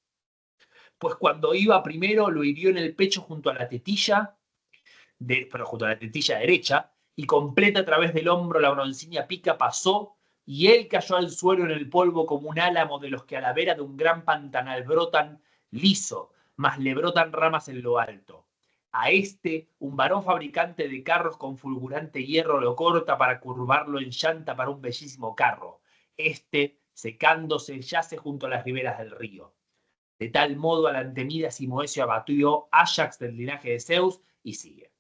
Pues cuando iba primero lo hirió en el pecho junto a la tetilla, pero junto a la tetilla derecha, y completa a través del hombro la broncínea pica pasó, y él cayó al suelo en el polvo como un álamo de los que a la vera de un gran pantanal brotan liso, mas le brotan ramas en lo alto. A este, un varón fabricante de carros con fulgurante hierro lo corta para curvarlo en llanta para un bellísimo carro. secándose, yace junto a las riberas del río. De tal modo a la antemida Simoesio abatió Ajax del linaje de Zeus y sigue.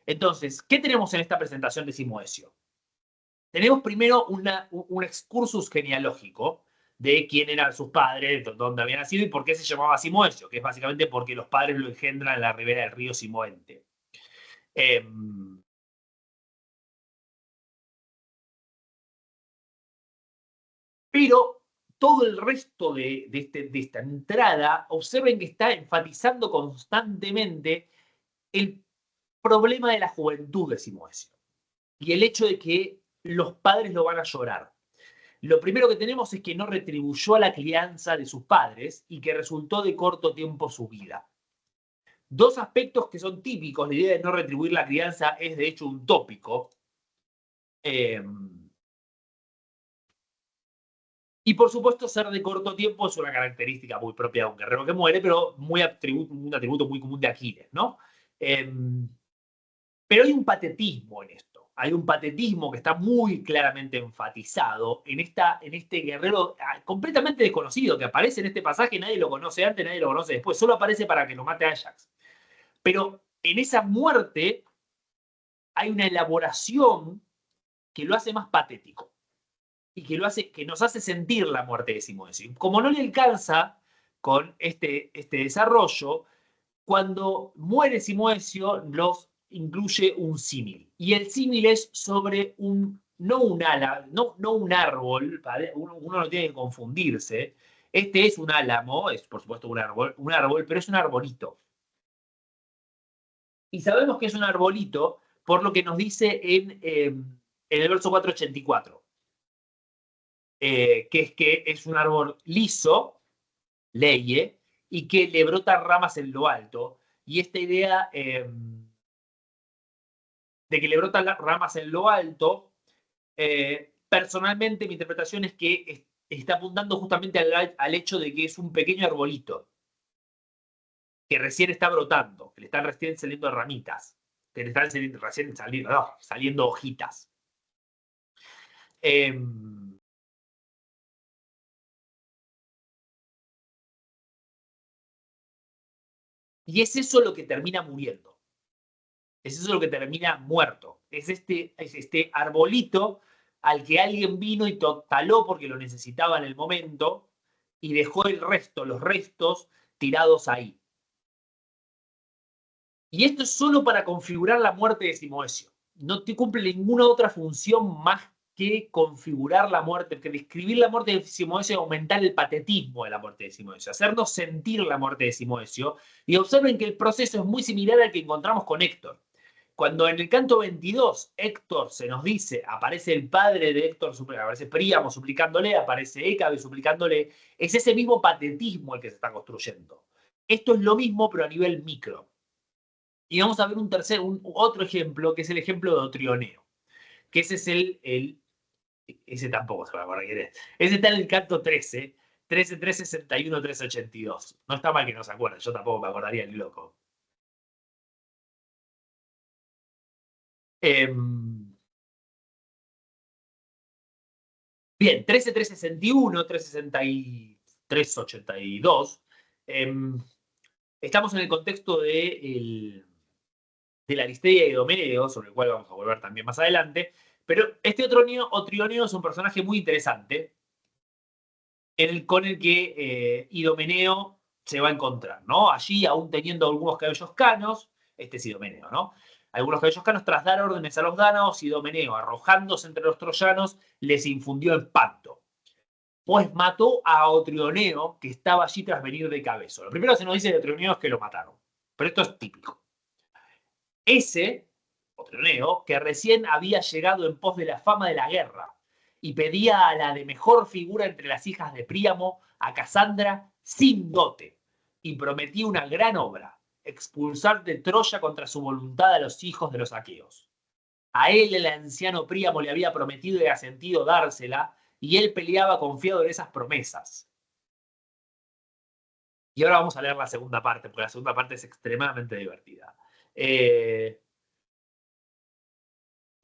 Entonces, ¿qué tenemos en esta presentación de Simoesio? Tenemos primero un excursus genealógico de quién eran sus padres, dónde había nacido y por qué se llamaba Simoesio, que es básicamente porque los padres lo engendran en la ribera del río Simoente. Pero todo el resto de esta entrada, observen que está enfatizando constantemente el problema de la juventud de Simoesio y el hecho de que los padres lo van a llorar. Lo primero que tenemos es que no retribuyó a la crianza de sus padres y que resultó de corto tiempo su vida. Dos aspectos que son típicos, la idea de no retribuir la crianza es de hecho un tópico. Y por supuesto, ser de corto tiempo es una característica muy propia de un guerrero que muere, pero un atributo muy común de Aquiles, ¿no? Pero hay un patetismo en esto. Hay un patetismo que está muy claramente enfatizado en este guerrero completamente desconocido que aparece en este pasaje. Nadie lo conoce antes, nadie lo conoce después. Solo aparece para que lo mate a Ajax. Pero en esa muerte hay una elaboración que lo hace más patético y que nos hace sentir la muerte de Simoesio. Como no le alcanza con este desarrollo, cuando muere Simoesio, los incluye un símil. Y el símil es sobre no un ala, no un árbol, ¿vale? Uno no tiene que confundirse. Este es un álamo, es por supuesto un árbol, pero es un arbolito. Y sabemos que es un arbolito por lo que nos dice en el verso 484, que es un árbol liso, leye, y que le brotan ramas en lo alto. Y esta idea de que le brotan las ramas en lo alto, personalmente mi interpretación es que está apuntando justamente al hecho de que es un pequeño arbolito que recién está brotando, que le están recién saliendo ramitas, que le están recién saliendo hojitas. Y es eso lo que termina muriendo. Es eso lo que termina muerto. Es este arbolito al que alguien vino y taló porque lo necesitaba en el momento y dejó los restos tirados ahí. Y esto es solo para configurar la muerte de Simoesio. No te cumple ninguna otra función más que configurar la muerte, que describir la muerte de Simoesio y aumentar el patetismo de la muerte de Simoesio, hacernos sentir la muerte de Simoesio. Y observen que el proceso es muy similar al que encontramos con Héctor. Cuando en el canto 22 Héctor se nos dice, aparece el padre de Héctor, aparece Príamo suplicándole, aparece Hécabe suplicándole, es ese mismo patetismo el que se está construyendo. Esto es lo mismo, pero a nivel micro. Y vamos a ver otro ejemplo, que es el ejemplo de Otrioneo, que ese es ese tampoco se va a acordar quién es. Ese está en el canto 13, 361, 382. No está mal que no se acuerden, yo tampoco me acordaría ni loco. Bien, 13, 361, 363, 82. Estamos en el contexto de la Aristeia y Idomeneo, sobre el cual vamos a volver también más adelante. Pero este Otrioneo es un personaje muy interesante con el que Idomeneo se va a encontrar, ¿no? Allí, aún teniendo algunos cabellos canos, este es Idomeneo, ¿no? Algunos cabellos canos, tras dar órdenes a los dánaos, Idomeneo, arrojándose entre los troyanos, les infundió espanto. Pues mató a Otrioneo, que estaba allí tras venir de Cabezo. Lo primero que se nos dice de Otrioneo es que lo mataron. Pero esto es típico. Ese, Otrioneo, que recién había llegado en pos de la fama de la guerra y pedía a la de mejor figura entre las hijas de Príamo, a Casandra, sin dote, y prometía una gran obra, expulsar de Troya contra su voluntad a los hijos de los aqueos. A él el anciano Príamo le había prometido y asentido dársela, y él peleaba confiado en esas promesas. Y ahora vamos a leer la segunda parte, porque la segunda parte es extremadamente divertida.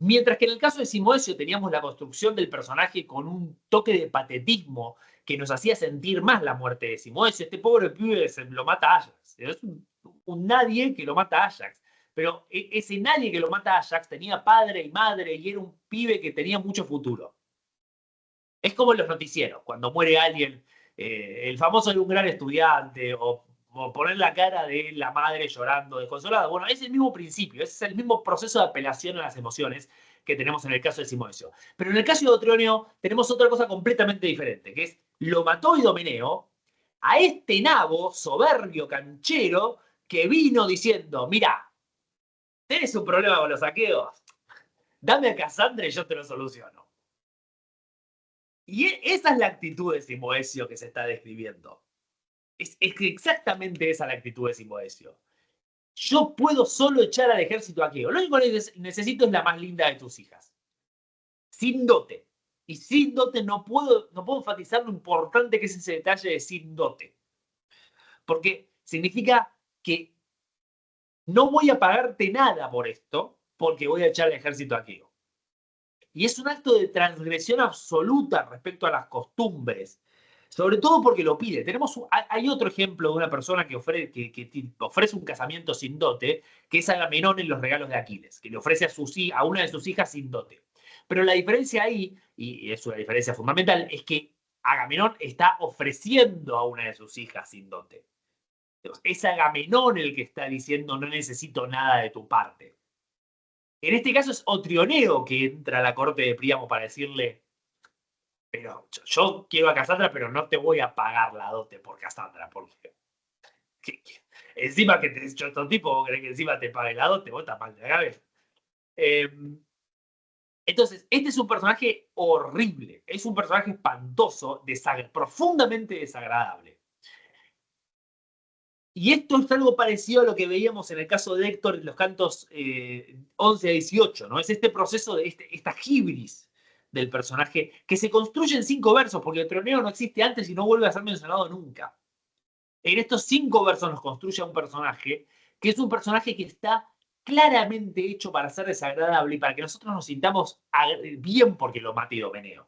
Mientras que en el caso de Simoesio teníamos la construcción del personaje con un toque de patetismo que nos hacía sentir más la muerte de Simoesio. Este pobre pibe lo mata a Ajax. Es un nadie que lo mata a Ajax. Pero ese nadie que lo mata a Ajax tenía padre y madre y era un pibe que tenía mucho futuro. Es como en los noticieros, cuando muere alguien, el famoso de un gran estudiante, o poner la cara de la madre llorando desconsolada. Bueno, es el mismo principio, es el mismo proceso de apelación a las emociones que tenemos en el caso de Simoesio. Pero en el caso de Otronio tenemos otra cosa completamente diferente, que es, lo mató Idomeneo a este nabo soberbio, canchero, que vino diciendo, mira, tenés un problema con los saqueos, dame a Casandra y yo te lo soluciono. Y esa es la actitud de Simoesio que se está describiendo. Es exactamente esa la actitud de Simoesio. Yo puedo solo echar al ejército aqueo. Lo único que necesito es la más linda de tus hijas. Sin dote. Y sin dote no puedo enfatizar lo importante que es ese detalle de sin dote. Porque significa que no voy a pagarte nada por esto porque voy a echar al ejército aqueo. Y es un acto de transgresión absoluta respecto a las costumbres. Sobre todo porque lo pide. Hay otro ejemplo de una persona que ofrece un casamiento sin dote, que es Agamenón en los regalos de Aquiles, que le ofrece a una de sus hijas sin dote. Pero la diferencia ahí, y es una diferencia fundamental, es que Agamenón está ofreciendo a una de sus hijas sin dote. Es Agamenón el que está diciendo no necesito nada de tu parte. En este caso es Otrioneo que entra a la corte de Príamo para decirle, pero yo quiero a Cassandra, pero no te voy a pagar la dote por Cassandra, porque encima que te he hecho estos tipos, vos querés que encima te pague la dote, vos estás mal de la cabeza. Entonces, este es un personaje horrible, es un personaje espantoso, profundamente desagradable. Y esto es algo parecido a lo que veíamos en el caso de Héctor en los cantos 11 a 18, ¿no? Es este proceso de esta hibris del personaje que se construye en 5 versos, porque el troneo no existe antes y no vuelve a ser mencionado nunca. En estos 5 versos nos construye a un personaje que es un personaje que está claramente hecho para ser desagradable y para que nosotros nos sintamos bien porque lo mate Idomeneo.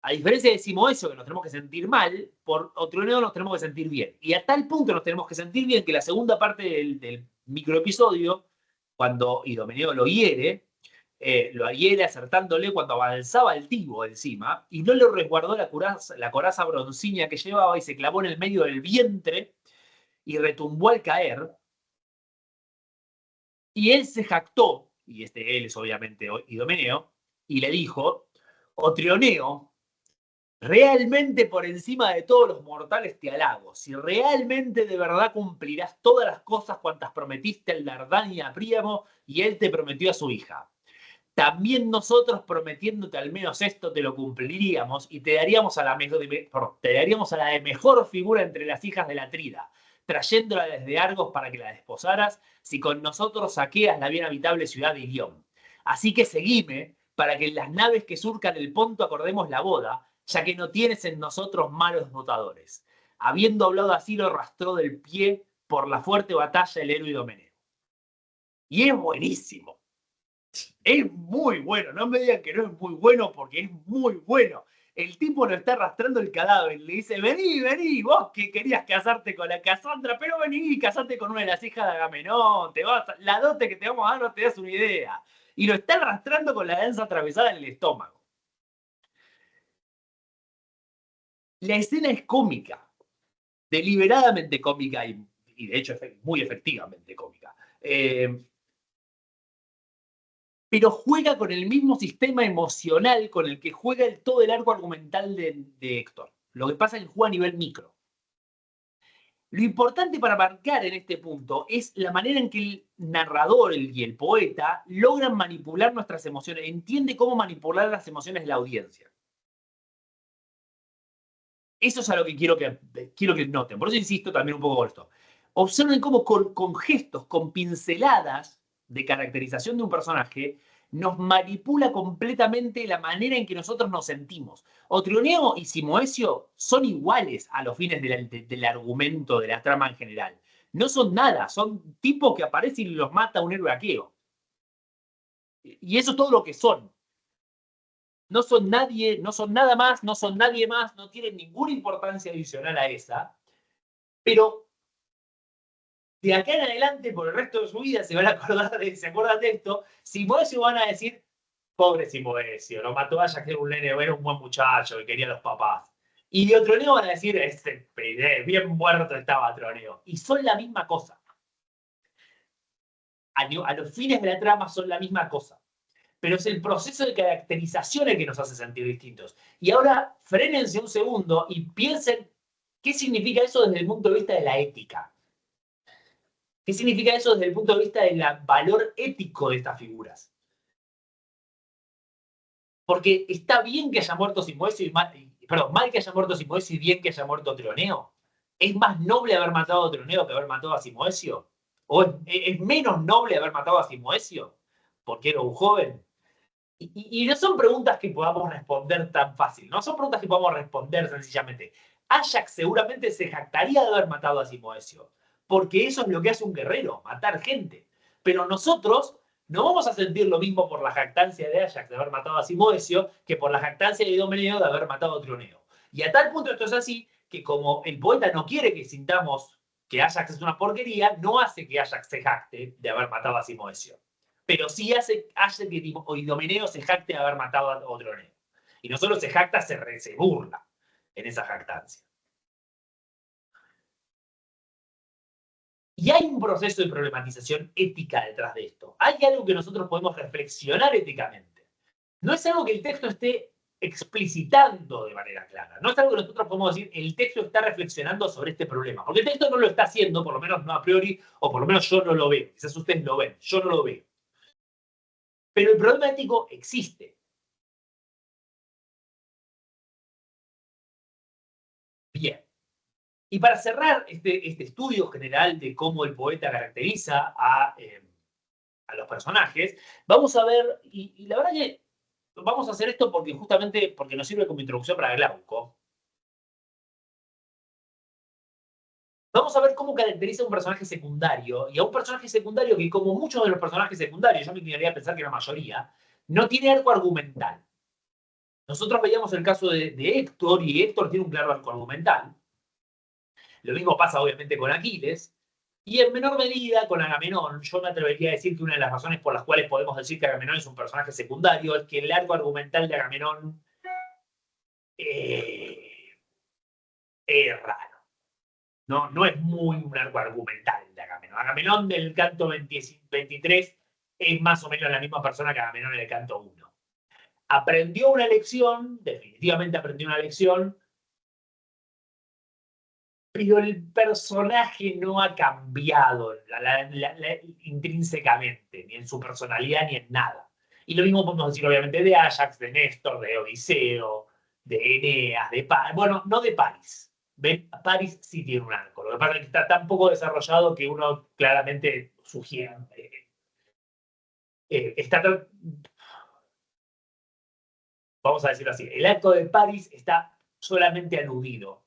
A diferencia de Simoesio, que nos tenemos que sentir mal, por Otroneo nos tenemos que sentir bien. Y a tal punto nos tenemos que sentir bien que la segunda parte del microepisodio, cuando Idomeneo lo hiere acertándole cuando avanzaba el tibo encima, y no le resguardó la coraza broncínea que llevaba y se clavó en el medio del vientre y retumbó al caer. Y él se jactó, y él es obviamente Idomeneo, y le dijo, Otrioneo, realmente por encima de todos los mortales te halago. Si realmente de verdad cumplirás todas las cosas cuantas prometiste al Dardán y a Príamo, y él te prometió a su hija. También nosotros prometiéndote al menos esto te lo cumpliríamos y te daríamos a la de mejor figura entre las hijas de la Trida, trayéndola desde Argos para que la desposaras, si con nosotros saqueas la bien habitable ciudad de Ilión. Así que seguime, para que en las naves que surcan el Ponto acordemos la boda, ya que no tienes en nosotros malos notadores. Habiendo hablado así, lo arrastró del pie por la fuerte batalla el héroe Idomeneo. Y es buenísimo. Es muy bueno. No me digan que no es muy bueno porque es muy bueno. El tipo lo está arrastrando el cadáver. Le dice, vení, vos que querías casarte con la Cassandra, pero vení, casate con una de las hijas de Agamenón. La dote que te vamos a dar no te das una idea. Y lo está arrastrando con la danza atravesada en el estómago. La escena es cómica, deliberadamente cómica y de hecho muy efectivamente cómica. Pero juega con el mismo sistema emocional con el que juega todo el arco argumental de Héctor. Lo que pasa es que juega a nivel micro. Lo importante para marcar en este punto es la manera en que el narrador y el poeta logran manipular nuestras emociones, entiende cómo manipular las emociones de la audiencia. Eso es a lo que quiero que noten. Por eso insisto también un poco con esto. Observen cómo con gestos, con pinceladas de caracterización de un personaje, nos manipula completamente la manera en que nosotros nos sentimos. Otrioneo y Simoesio son iguales a los fines del argumento, de la trama en general. No son nada, son tipos que aparecen y los mata un héroe aqueo. Y eso es todo lo que son. No son nadie, no son nada más, no son nadie más, no tienen ninguna importancia adicional a esa. Pero de acá en adelante, por el resto de su vida, se van a acordar se acuerdan de esto. Simoesio van a decir, pobre Simoesio, lo mató a Ajax, que era un nene, era un buen muchacho que quería a los papás. Y de Otroneo van a decir, bien muerto estaba Otroneo. Y son la misma cosa. A los fines de la trama son la misma cosa. Pero es el proceso de caracterización el que nos hace sentir distintos. Y ahora, frénense un segundo y piensen qué significa eso desde el punto de vista de la ética. ¿Qué significa eso desde el punto de vista del valor ético de estas figuras? Porque está bien que haya muerto Simoesio y mal que haya muerto Simoesio y bien que haya muerto Troneo. ¿Es más noble haber matado a Troneo que haber matado a Simoesio? ¿O es menos noble haber matado a Simoesio? Porque era un joven. Y no son preguntas que podamos responder tan fácil, no son preguntas que podamos responder sencillamente. Ajax seguramente se jactaría de haber matado a Simoesio, porque eso es lo que hace un guerrero, matar gente. Pero nosotros no vamos a sentir lo mismo por la jactancia de Ajax de haber matado a Simoesio que por la jactancia de Idomeneo de haber matado a Troneo. Y a tal punto esto es así que como el poeta no quiere que sintamos que Ajax es una porquería, no hace que Ajax se jacte de haber matado a Simoesio. Pero sí hace que Idomeneo se jacte de haber matado a Otroneo. Y no solo se jacta, se burla en esa jactancia. Y hay un proceso de problematización ética detrás de esto. Hay algo que nosotros podemos reflexionar éticamente. No es algo que el texto esté explicitando de manera clara. No es algo que nosotros podemos decir, el texto está reflexionando sobre este problema. Porque el texto no lo está haciendo, por lo menos no a priori, o por lo menos yo no lo veo. Quizás ustedes lo ven, yo no lo veo. Pero el problema ético existe. Bien. Y para cerrar este estudio general de cómo el poeta caracteriza a los personajes, vamos a ver, y la verdad que vamos a hacer esto porque justamente porque nos sirve como introducción para Glauco. Vamos a ver cómo caracteriza a un personaje secundario, y a un personaje secundario que, como muchos de los personajes secundarios, yo me inclinaría a pensar que la mayoría, no tiene arco argumental. Nosotros veíamos el caso de Héctor, y Héctor tiene un claro arco argumental. Lo mismo pasa obviamente con Aquiles, y en menor medida con Agamenón. Yo me atrevería a decir que una de las razones por las cuales podemos decir que Agamenón es un personaje secundario es que el arco argumental de Agamenón es raro. No es muy un arco argumental de Agamenón. Agamenón del canto 23 es más o menos la misma persona que Agamenón en el canto 1. Aprendió una lección, definitivamente aprendió una lección, pero el personaje no ha cambiado intrínsecamente, ni en su personalidad ni en nada. Y lo mismo podemos decir, obviamente, de Ajax, de Néstor, de Odiseo, de Eneas, de Paris. Bueno, no de Paris. ¿Ven? Paris sí tiene un arco. Lo que pasa es que está tan poco desarrollado que uno claramente sugiere. Está tan, vamos a decirlo así, el arco de Paris está solamente aludido.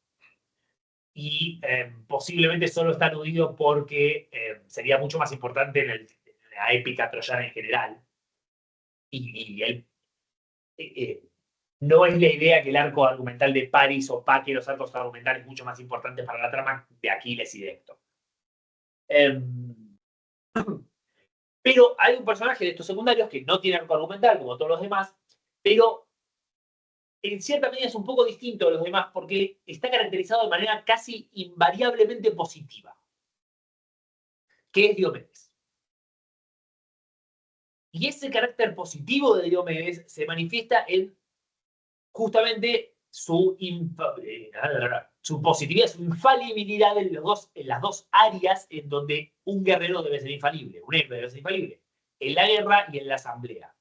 Y posiblemente solo está aludido porque sería mucho más importante en la épica troyana en general. Y él, no es la idea que el arco argumental de Paris opaque los arcos argumentales mucho más importantes para la trama de Aquiles y de Héctor. Pero hay un personaje de estos secundarios que no tiene arco argumental, como todos los demás, pero en cierta medida es un poco distinto de los demás porque está caracterizado de manera casi invariablemente positiva, que es Diomedes. Y ese carácter positivo de Diomedes se manifiesta en justamente su positividad, su infalibilidad en las dos áreas en donde un guerrero debe ser infalible, un héroe debe ser infalible, en la guerra y en la asamblea.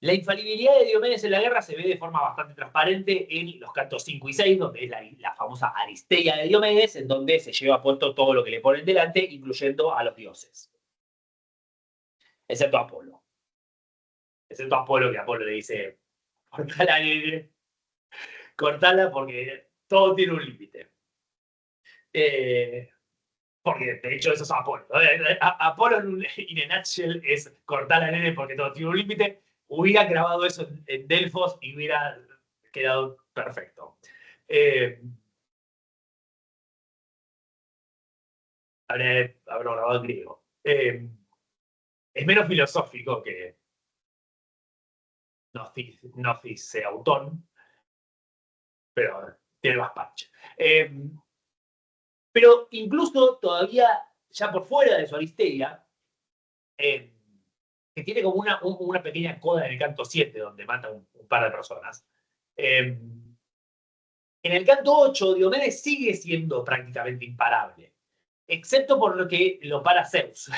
La infalibilidad de Diomedes en la guerra se ve de forma bastante transparente en los cantos 5 y 6, donde es la famosa Aristeia de Diomedes, en donde se lleva puesto todo lo que le ponen delante, incluyendo a los dioses. Excepto a Apolo. Excepto a Apolo, que Apolo le dice, cortala porque todo tiene un límite. Porque de hecho eso es Apolo. Apolo in a nutshell es cortar al nene porque todo tiene un límite. Hubiera grabado eso en Delfos y hubiera quedado perfecto. Habrá grabado en griego. Es menos filosófico que Gnosis Autón, pero tiene más punch. Pero incluso todavía, ya por fuera de su Aristeia, que tiene como una pequeña coda en el canto 7, donde mata un par de personas. En el canto 8, Diomedes sigue siendo prácticamente imparable, excepto por lo que lo para Zeus.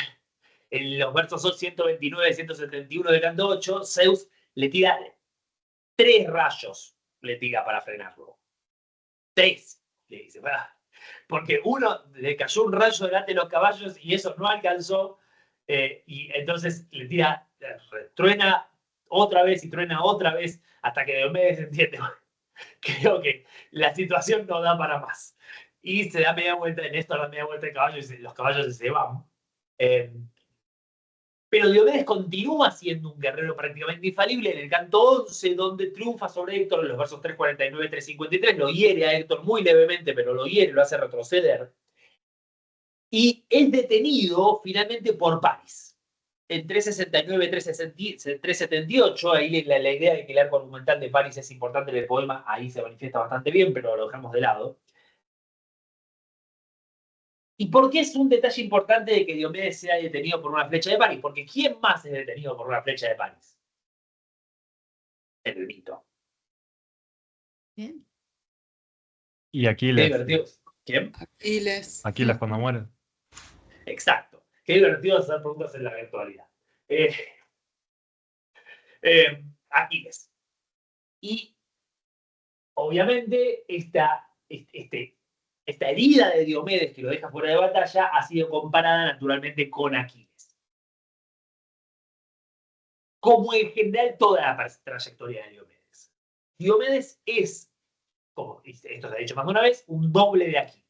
En los versos 129 y 171 del canto 8, Zeus le tira 3 rayos, le tira para frenarlo. 3, le dice, porque uno le cayó un rayo delante de los caballos y eso no alcanzó, y entonces le tira, truena otra vez y truena otra vez hasta que Diomedes entiende, creo que la situación no da para más. Y se da media vuelta, en esto da media vuelta el caballo y los caballos se van. Pero Diomedes continúa siendo un guerrero prácticamente infalible en el canto 11, donde triunfa sobre Héctor en los versos 349 y 353. Lo hiere a Héctor muy levemente, pero lo hiere, lo hace retroceder. Y es detenido finalmente por Paris. En 369 y 378, ahí la idea de que el arco argumental de Paris es importante en el poema, ahí se manifiesta bastante bien, pero lo dejamos de lado. ¿Y por qué es un detalle importante de que Diomedes sea detenido por una flecha de Paris? Porque ¿quién más es detenido por una flecha de Paris? El mito. Bien. Y Qué Aquiles. divertido. ¿Quién? Aquiles cuando muere. Exacto. Qué divertido hacer preguntas en la virtualidad. Aquiles. Y obviamente esta herida de Diomedes que lo deja fuera de batalla ha sido comparada naturalmente con Aquiles. Como en general toda la trayectoria de Diomedes. Diomedes es, como esto se ha dicho más de una vez, un doble de Aquiles.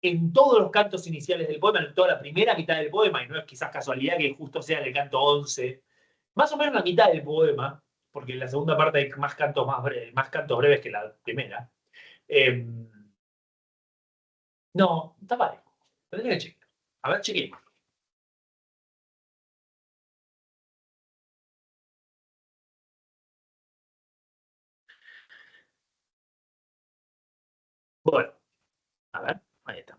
En todos los cantos iniciales del poema, en toda la primera mitad del poema, y no es quizás casualidad que justo sea en el canto 11, más o menos la mitad del poema, porque en la segunda parte hay más cantos breves que la primera. No, está parejo. Tendría que chequear. A ver, chequeemos. Bueno, a ver, ahí está.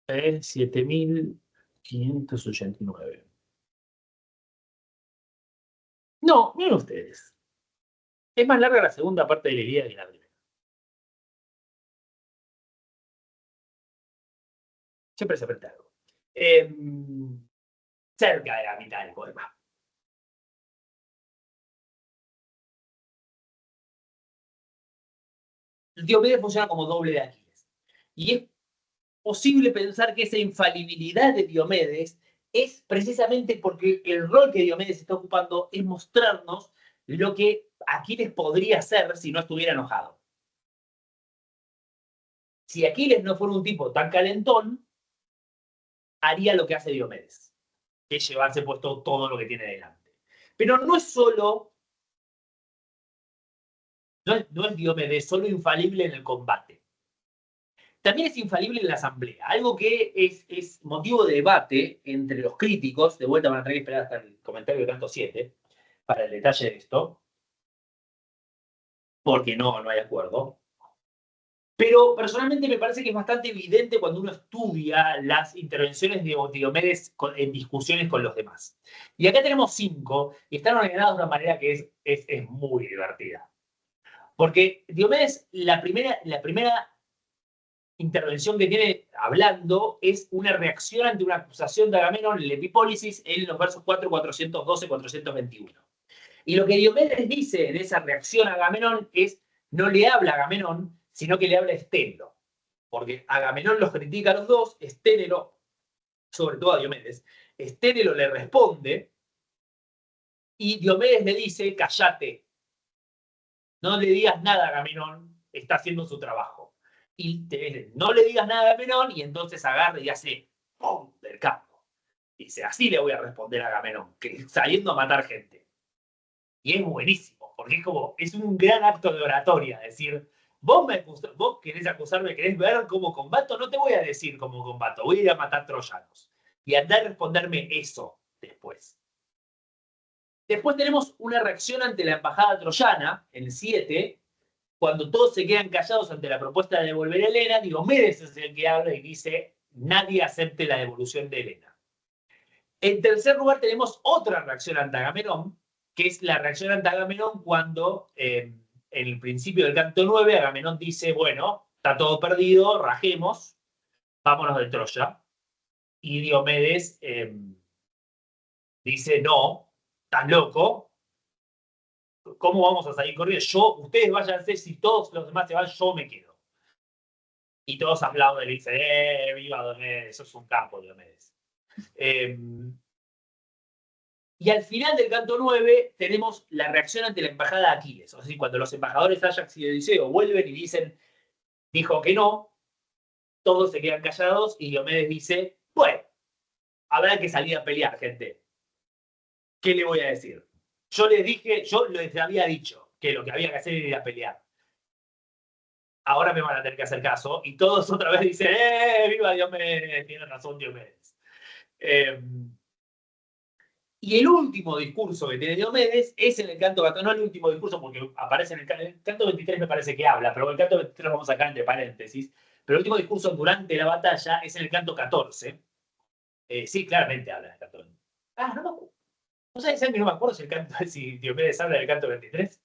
Es 7589. No, miren ustedes. Es más larga la segunda parte de la Ilíada que la primera. Siempre se aprende algo. Cerca de la mitad del poema. Diomedes funciona como doble de Aquiles. Y es posible pensar que esa infalibilidad de Diomedes es precisamente porque el rol que Diomedes está ocupando es mostrarnos lo que Aquiles podría hacer si no estuviera enojado. Si Aquiles no fuera un tipo tan calentón, haría lo que hace Diomedes, que es llevarse puesto todo lo que tiene delante. Pero no es solo, no es Diomedes solo infalible en el combate. También es infalible en la asamblea, algo que es motivo de debate entre los críticos. De vuelta van a tener que esperar hasta el comentario de canto 7 para el detalle de esto, porque no hay acuerdo. Pero personalmente me parece que es bastante evidente cuando uno estudia las intervenciones de Diomedes en discusiones con los demás. Y acá tenemos 5 y están ordenados de una manera que es muy divertida. Porque Diomedes, la primera intervención que tiene hablando es una reacción ante una acusación de Agamenón en el Epipólisis en los versos 4, 412, 421. Y lo que Diomedes dice en esa reacción a Agamenón es, no le habla a Agamenón, sino que le habla a Esténelo. Porque Agamenón los critica a los dos, Esténelo, sobre todo a Diomedes, Esténelo le responde Y Diomedes le dice, cállate, no le digas nada a Agamenón, está haciendo su trabajo. Y no le digas nada a Agamenón, y entonces agarra y hace ¡pum! Del campo. Dice, así le voy a responder a Agamenón, que saliendo a matar gente. Y es buenísimo, porque es como, es un gran acto de oratoria, decir, vos querés acusarme, querés ver cómo combato, no te voy a decir cómo combato, voy a ir a matar troyanos. Y andar a responderme eso después. Después tenemos una reacción ante la embajada troyana, en 7, cuando todos se quedan callados ante la propuesta de devolver a Helena, Diomedes es el que habla y dice, nadie acepte la devolución de Helena. En tercer lugar tenemos otra reacción ante Agamenón, que es la reacción ante Agamenón cuando en el principio del canto 9 Agamenón dice, bueno, está todo perdido, rajemos, vámonos de Troya. Y Diomedes dice, no, estás loco, ¿cómo vamos a salir corriendo? Ustedes váyanse, si todos los demás se van, yo me quedo. Y todos aplauden y dicen, viva Diomedes, eso es un capo, Diomedes. Y al final del canto 9 tenemos la reacción ante la embajada de Aquiles. O sea, cuando los embajadores Ajax y Odiseo vuelven y dicen, dijo que no, todos se quedan callados y Diomedes dice, bueno, habrá que salir a pelear, gente. ¿Qué le voy a decir? Yo les había dicho que lo que había que hacer era ir a pelear. Ahora me van a tener que hacer caso. Y todos otra vez dicen, viva Diomedes, tiene razón Diomedes. Y el último discurso que tiene Diomedes es en el canto 14, no el último discurso porque aparece en el canto 23 me parece que habla, pero el canto 23 lo vamos a sacar entre paréntesis. Pero el último discurso durante la batalla es en el canto 14. Sí, claramente habla del canto 23. Ah, no me acuerdo. ¿No sabes que no me acuerdo si Diomedes habla del canto 23?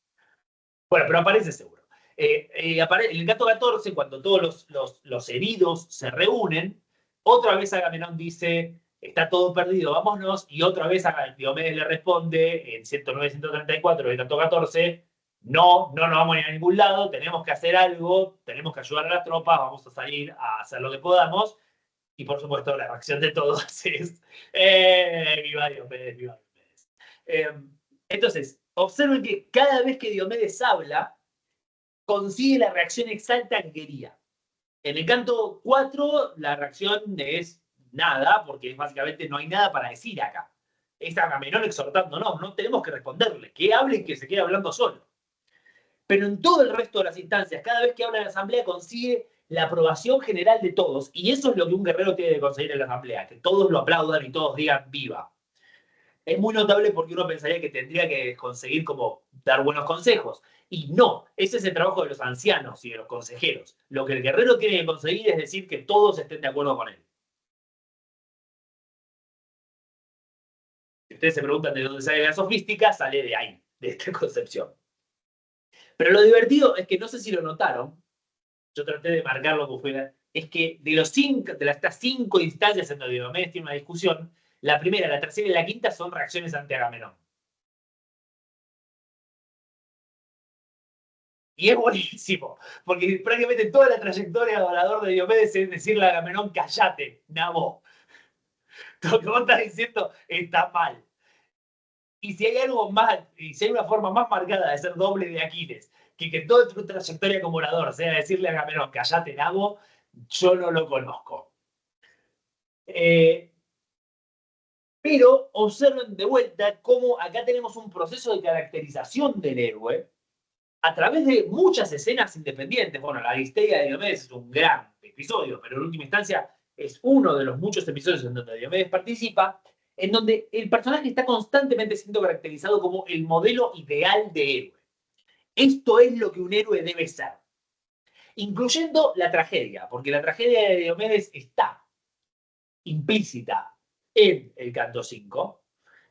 Bueno, pero aparece seguro. En el canto 14, cuando todos los heridos se reúnen, otra vez Agamenón dice, está todo perdido, vámonos, y otra vez Diomedes le responde en 109-134 del canto 14, no nos vamos a ir a ningún lado, tenemos que hacer algo, tenemos que ayudar a las tropas, vamos a salir a hacer lo que podamos, y por supuesto la reacción de todos es, viva Diomedes, viva Diomedes. Entonces, observen que cada vez que Diomedes habla, consigue la reacción exacta que quería. En el canto 4, la reacción es nada, porque básicamente no hay nada para decir acá. Es Agamenón exhortándonos, no tenemos que responderle, que hable y que se quede hablando solo. Pero en todo el resto de las instancias, cada vez que habla en la asamblea, consigue la aprobación general de todos, y eso es lo que un guerrero tiene que conseguir en la asamblea, que todos lo aplaudan y todos digan viva. Es muy notable porque uno pensaría que tendría que conseguir como dar buenos consejos. Y no, ese es el trabajo de los ancianos y de los consejeros. Lo que el guerrero tiene que conseguir es decir que todos estén de acuerdo con él. Si ustedes se preguntan de dónde sale la sofística, sale de ahí, de esta concepción. Pero lo divertido es que no sé si lo notaron, yo traté de marcarlo como fuera, es que de estas 5 instancias en donde Diomedes tiene una discusión, la primera, la tercera y la quinta son reacciones ante Agamenón. Y es buenísimo, porque prácticamente toda la trayectoria de orador de Diomedes es decirle a Agamenón, cállate, nabo. Lo que vos estás diciendo está mal. Y si hay algo más, y si hay una forma más marcada de ser doble de Aquiles, que toda tu trayectoria como orador sea decirle a Agamenón, cállate, nabo, yo no lo conozco. Pero observen de vuelta cómo acá tenemos un proceso de caracterización del héroe a través de muchas escenas independientes. Bueno, la Aristeia de Diomedes es un gran episodio, pero en última instancia es uno de los muchos episodios en donde Diomedes participa, en donde el personaje está constantemente siendo caracterizado como el modelo ideal de héroe. Esto es lo que un héroe debe ser, incluyendo la tragedia, porque la tragedia de Diomedes está implícita en el canto 5,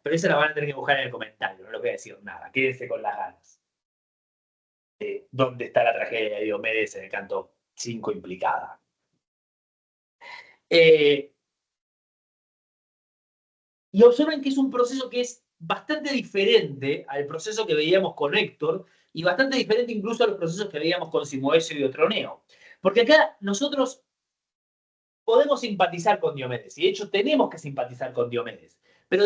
pero esa la van a tener que buscar en el comentario, no les voy a decir nada, quédense con las ganas. ¿Dónde está la tragedia de Diomedes en el canto 5 implicada? Y observen que es un proceso que es bastante diferente al proceso que veíamos con Héctor y bastante diferente incluso a los procesos que veíamos con Simoesio y Otroneo. Porque acá nosotros podemos simpatizar con Diomedes, y de hecho tenemos que simpatizar con Diomedes. Pero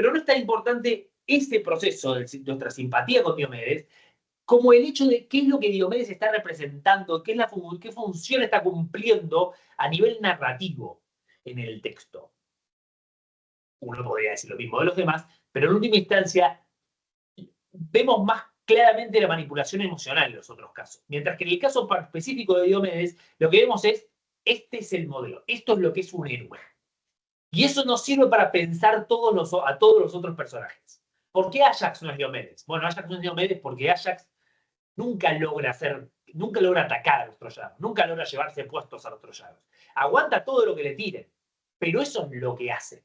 pero no es tan importante ese proceso de nuestra simpatía con Diomedes como el hecho de qué es lo que Diomedes está representando, qué función está cumpliendo a nivel narrativo en el texto. Uno podría decir lo mismo de los demás, pero en última instancia vemos más claramente la manipulación emocional en los otros casos. Mientras que en el caso específico de Diomedes, lo que vemos es, este es el modelo, esto es lo que es un héroe. Y eso nos sirve para pensar a todos los otros personajes. ¿Por qué Ajax no es Diomedes? Bueno, Ajax no es Diomedes porque Ajax nunca logra atacar a los troyanos, nunca logra llevarse puestos a los troyanos. Aguanta todo lo que le tiren, pero eso es lo que hace.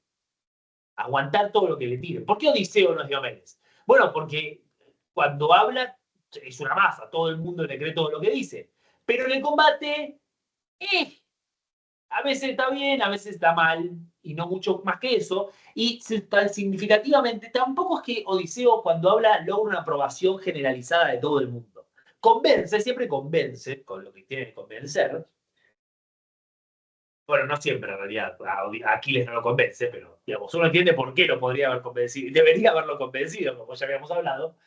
Aguantar todo lo que le tiren. ¿Por qué Odiseo no es Diomedes? Bueno, porque cuando habla es una masa, todo el mundo le cree todo lo que dice. Pero en el combate, a veces está bien, a veces está mal, y no mucho más que eso. Y tan significativamente, tampoco es que Odiseo cuando habla logra una aprobación generalizada de todo el mundo. Convence, siempre convence con lo que tiene que convencer. Bueno, no siempre en realidad, a Aquiles no lo convence, pero digamos, uno entiende por qué lo podría haber convencido, debería haberlo convencido, como ya habíamos hablado,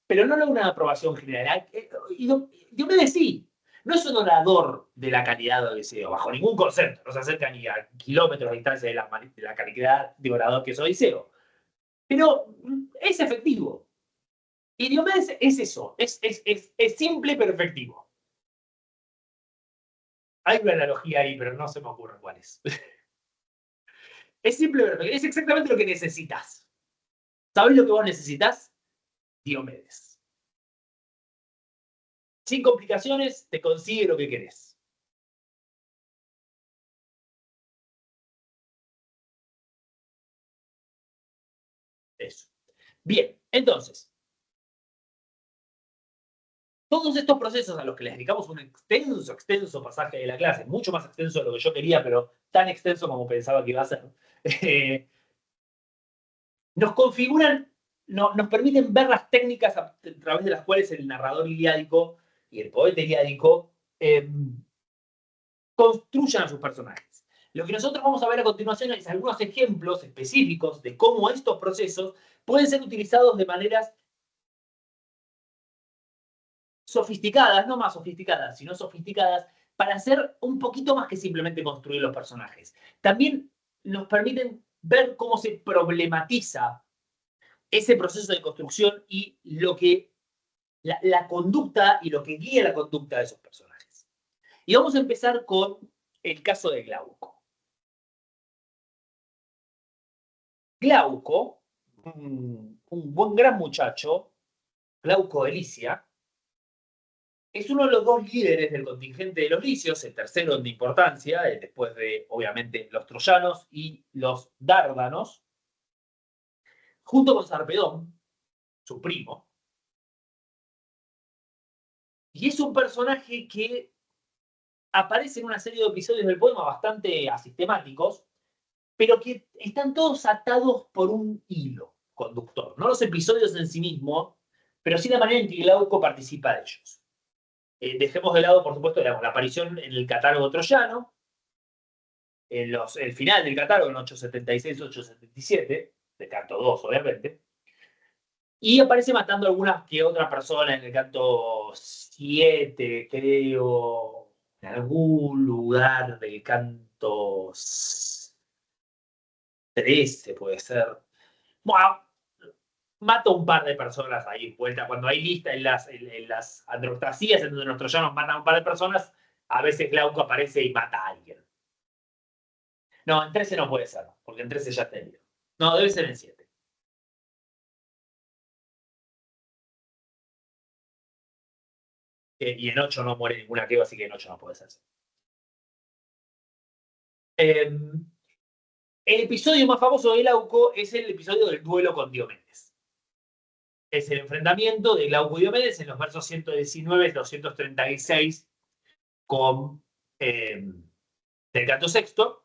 pero no logra una aprobación general. Y Diomedes sí, no es un orador de la calidad de Odiseo, bajo ningún concepto, no se acerca ni a kilómetros de distancia de la calidad de orador que es Odiseo, pero es efectivo. Y Diomedes es eso, es simple pero efectivo. Hay una analogía ahí, pero no se me ocurre cuál es. Es simple, pero es exactamente lo que necesitas. ¿Sabes lo que vos necesitas? Diomedes. Sin complicaciones, te consigue lo que querés. Eso. Bien, entonces, todos estos procesos a los que les dedicamos un extenso pasaje de la clase, mucho más extenso de lo que yo quería, pero tan extenso como pensaba que iba a ser, nos configuran, nos permiten ver las técnicas a través de las cuales el narrador iliádico y el poeta iliádico construyan a sus personajes. Lo que nosotros vamos a ver a continuación es algunos ejemplos específicos de cómo estos procesos pueden ser utilizados de maneras sofisticadas, no más sofisticadas, sino sofisticadas, para hacer un poquito más que simplemente construir los personajes. También nos permiten ver cómo se problematiza ese proceso de construcción y lo que la conducta y lo que guía la conducta de esos personajes. Y vamos a empezar con el caso de Glauco. Glauco, un buen gran muchacho, Glauco de Licia, es uno de los dos líderes del contingente de los licios, el tercero en importancia, después de, obviamente, los troyanos y los dárdanos, junto con Sarpedón, su primo. Y es un personaje que aparece en una serie de episodios del poema bastante asistemáticos, pero que están todos atados por un hilo conductor. No los episodios en sí mismos, pero sí la manera en que Glauco participa de ellos. Dejemos de lado, por supuesto, la aparición en el catálogo troyano, el final del catálogo en 876-877, de canto 2, obviamente, y aparece matando a algunas que otra persona en el canto 7, creo, en algún lugar del canto 13, puede ser. Bueno, mata un par de personas ahí en vuelta. Cuando hay lista en las androctasías, en donde los troyanos matan a un par de personas, a veces Glauco aparece y mata a alguien. No, en 13 no puede ser, porque en 13 ya está herido. No, debe ser en 7. Y en 8 no muere ninguna Keo, así que en 8 no puede ser. El episodio más famoso de Glauco es el episodio del duelo con Diomedes. Es el enfrentamiento de Glauco y Diomedes en los versos 119 y 236 del canto sexto,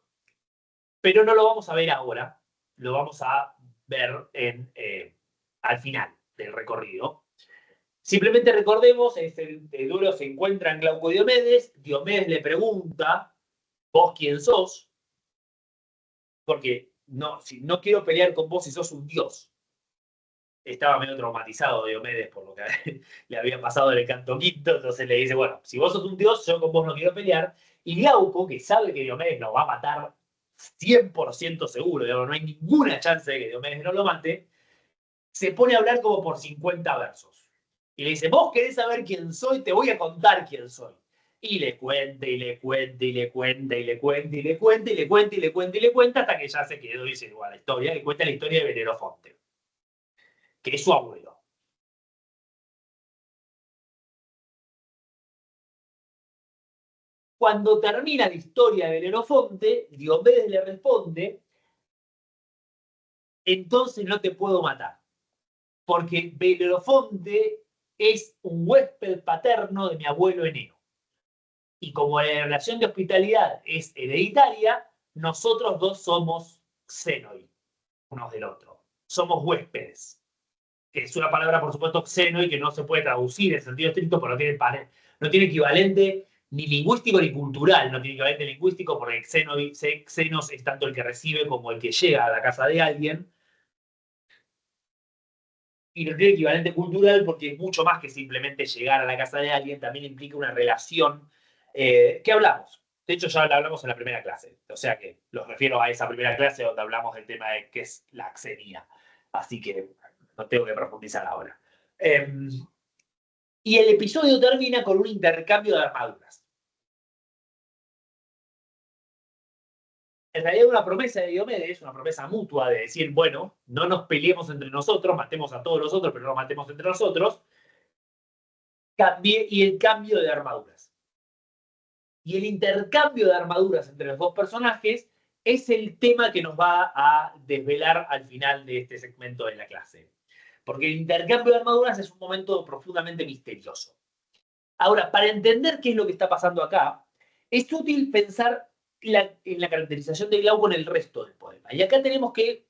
pero no lo vamos a ver ahora, lo vamos a ver al final del recorrido. Simplemente recordemos, el duelo se encuentra en Glauco y Diomedes le pregunta, ¿vos quién sos? Porque si no quiero pelear con vos si sos un dios. Estaba medio traumatizado Diomedes por lo que le había pasado en el canto quinto, entonces le dice, bueno, si vos sos un dios, yo con vos no quiero pelear. Y Glauco, que sabe que Diomedes lo va a matar 100% seguro, digamos, no hay ninguna chance de que Diomedes no lo mate, se pone a hablar como por 50 versos. Y le dice, vos querés saber quién soy, te voy a contar quién soy. Y le cuenta, y le cuenta, y le cuenta, y le cuenta, y le cuenta, y le cuenta, y le cuenta, y le cuenta, hasta que ya se quedó y dice, igual la historia, le cuenta la historia de Belerofonte, que es su abuelo. Cuando termina la historia de Belerofonte, Diomedes le responde, entonces no te puedo matar, porque Belerofonte es un huésped paterno de mi abuelo Eneo. Y como la relación de hospitalidad es hereditaria, nosotros dos somos xenoi, unos del otro. Somos huéspedes. Que es una palabra, por supuesto, xenoi, que no se puede traducir en sentido estricto, pero no tiene equivalente ni lingüístico ni cultural. No tiene equivalente lingüístico porque xenos es tanto el que recibe como el que llega a la casa de alguien. Y no tiene equivalente cultural porque es mucho más que simplemente llegar a la casa de alguien, también implica una relación que hablamos. De hecho, ya la hablamos en la primera clase. O sea que los refiero a esa primera clase donde hablamos del tema de qué es la xenía. Así que no tengo que profundizar ahora. Y el episodio termina con un intercambio de armaduras. En realidad una promesa de Diomedes, una promesa mutua de decir, bueno, no nos peleemos entre nosotros, matemos a todos los otros, pero no matemos entre nosotros, y el cambio de armaduras. Y el intercambio de armaduras entre los dos personajes es el tema que nos va a desvelar al final de este segmento de la clase. Porque el intercambio de armaduras es un momento profundamente misterioso. Ahora, para entender qué es lo que está pasando acá, es útil pensar en la caracterización de Glauco en el resto del poema. Y acá tenemos que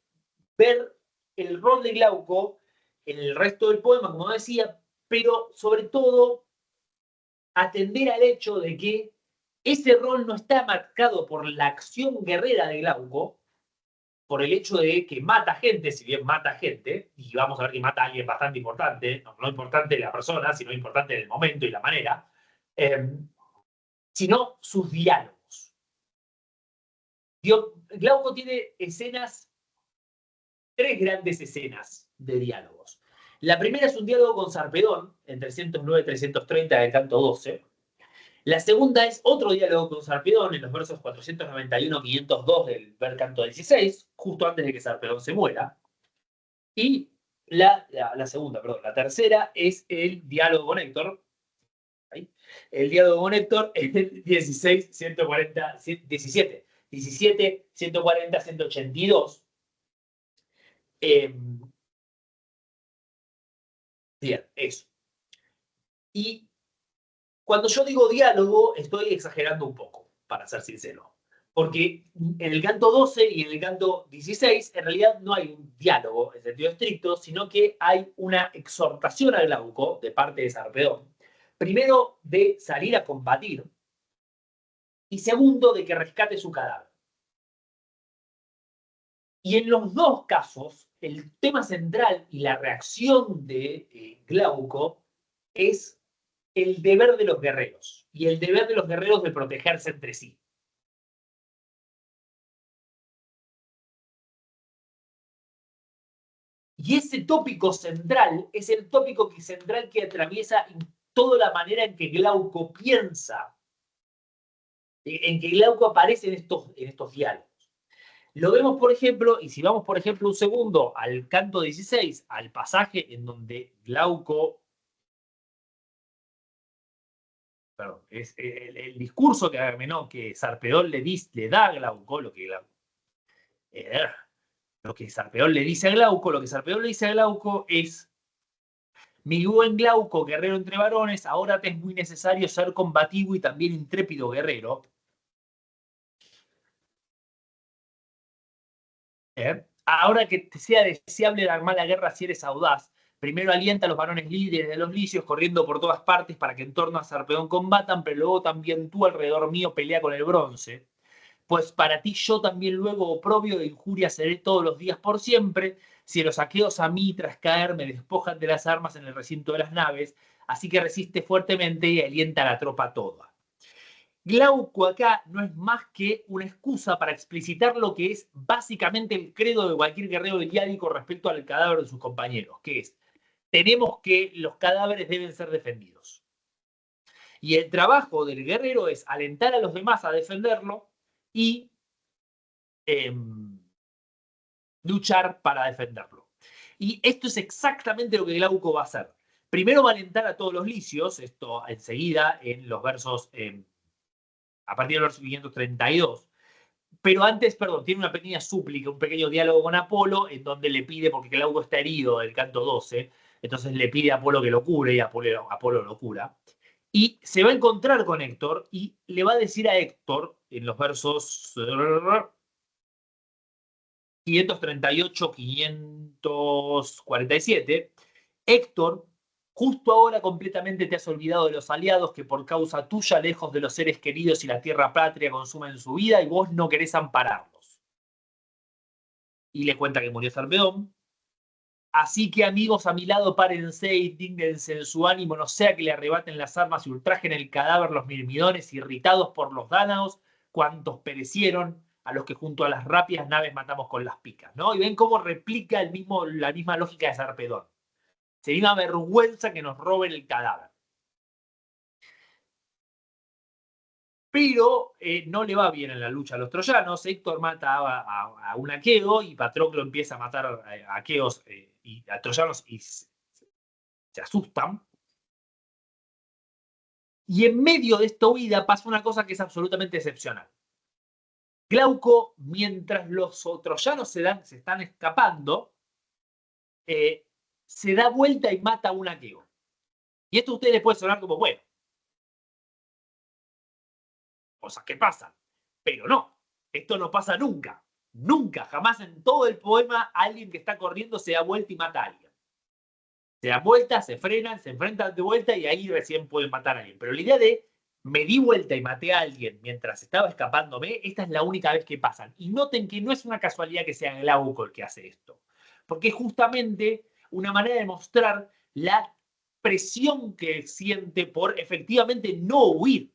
ver el rol de Glauco en el resto del poema, como decía, pero sobre todo atender al hecho de que ese rol no está marcado por la acción guerrera de Glauco, por el hecho de que mata gente, si bien mata gente, y vamos a ver que mata a alguien bastante importante, no importante la persona, sino importante en el momento y la manera, sino sus diálogos. Glauco tiene tres grandes escenas de diálogos. La primera es un diálogo con Sarpedón, en 309 y 330 del canto 12. La segunda es otro diálogo con Sarpedón en los versos 491-502 del canto 16, justo antes de que Sarpedón se muera. Y la tercera es el diálogo con Héctor. Ahí. El diálogo con Héctor es el 17, 140, 182. Bien, eso. Y cuando yo digo diálogo, estoy exagerando un poco, para ser sincero. Porque en el canto 12 y en el canto 16, en realidad no hay un diálogo en sentido estricto, sino que hay una exhortación al Glauco de parte de Sarpedón. Primero, de salir a combatir. Y segundo, de que rescate su cadáver. Y en los dos casos, el tema central y la reacción de Glauco es el deber de los guerreros y el deber de los guerreros de protegerse entre sí. Y ese tópico central es el tópico central que atraviesa toda la manera en que Glauco piensa, en que Glauco aparece en estos diálogos. Lo vemos, por ejemplo, y si vamos, por ejemplo, un segundo al canto 16, al pasaje en donde Glauco, perdón, es el discurso que Sarpedón le da a Glauco, lo que Sarpedón le dice a Glauco, lo que Sarpedón le dice a Glauco es: mi buen Glauco, guerrero entre varones, ahora te es muy necesario ser combativo y también intrépido guerrero. Ahora que te sea deseable armar la guerra si eres audaz, primero alienta a los varones líderes de los licios corriendo por todas partes para que en torno a Sarpedón combatan, pero luego también tú alrededor mío pelea con el bronce. pues para ti yo también luego oprobio de injuria seré todos los días por siempre, si los aqueos a mí tras caer me despojan de las armas en el recinto de las naves, así que resiste fuertemente y alienta a la tropa toda. Glauco acá no es más que una excusa para explicitar lo que es básicamente el credo de cualquier guerrero iliádico respecto al cadáver de sus compañeros, que es, tenemos que los cadáveres deben ser defendidos. Y el trabajo del guerrero es alentar a los demás a defenderlo y luchar para defenderlo. Y esto es exactamente lo que Glauco va a hacer. Primero va a alentar a todos los licios, esto enseguida en los versos, a partir del verso 532. Pero antes, perdón, tiene una pequeña súplica, un pequeño diálogo con Apolo, en donde le pide, porque Glauco está herido del canto 12, entonces le pide a Apolo que lo cure y Apolo lo cura. Y se va a encontrar con Héctor y le va a decir a Héctor, en los versos 538, 547, Héctor, justo ahora completamente te has olvidado de los aliados que por causa tuya, lejos de los seres queridos y la tierra patria, consumen su vida y vos no querés ampararlos. Y le cuenta que murió Sarpedón. Así que amigos a mi lado, párense y dígnense en su ánimo, no sea que le arrebaten las armas y ultrajen el cadáver los mirmidones irritados por los dánaos, cuantos perecieron, a los que junto a las rápidas naves matamos con las picas, ¿no? Y ven cómo replica la misma lógica de Sarpedón. Sería una vergüenza que nos roben el cadáver. Pero no le va bien en la lucha a los troyanos. Héctor mata a un aqueo y Patroclo empieza a matar a aqueos y a troyanos y se asustan. Y en medio de esta huida pasa una cosa que es absolutamente excepcional. Glauco, mientras los troyanos se están escapando, se da vuelta y mata a un aqueo. Y esto a ustedes les puede sonar como, bueno, cosas que pasan. Pero no, esto no pasa nunca. Nunca, jamás en todo el poema alguien que está corriendo se da vuelta y mata a alguien. Se dan vuelta, se frenan, se enfrentan de vuelta y ahí recién pueden matar a alguien. Pero la idea de me di vuelta y maté a alguien mientras estaba escapándome, esta es la única vez que pasan. Y noten que no es una casualidad que sea Glauco el que hace esto. Porque es justamente una manera de mostrar la presión que siente por efectivamente no huir.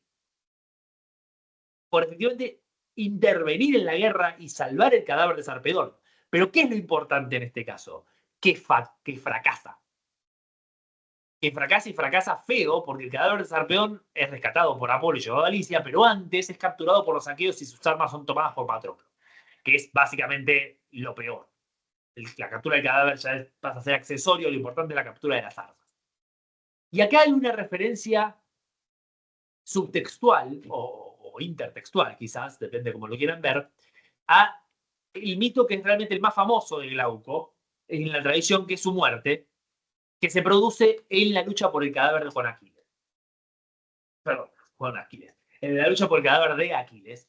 Por efectivamente intervenir en la guerra y salvar el cadáver de Sarpedón. Pero ¿qué es lo importante en este caso? Que fracasa. Que fracasa y fracasa feo, porque el cadáver de Sarpedón es rescatado por Apolo y llevado a Alicia, pero antes es capturado por los aqueos y sus armas son tomadas por Patroclo, que es básicamente lo peor. La captura del cadáver ya pasa a ser accesorio, lo importante es la captura de las armas. Y acá hay una referencia subtextual o intertextual, quizás, depende de cómo lo quieran ver, a el mito que es realmente el más famoso de Glauco en la tradición, que es su muerte, que se produce en la lucha por el cadáver de Juan Aquiles. Perdón, Juan Aquiles. En la lucha por el cadáver de Aquiles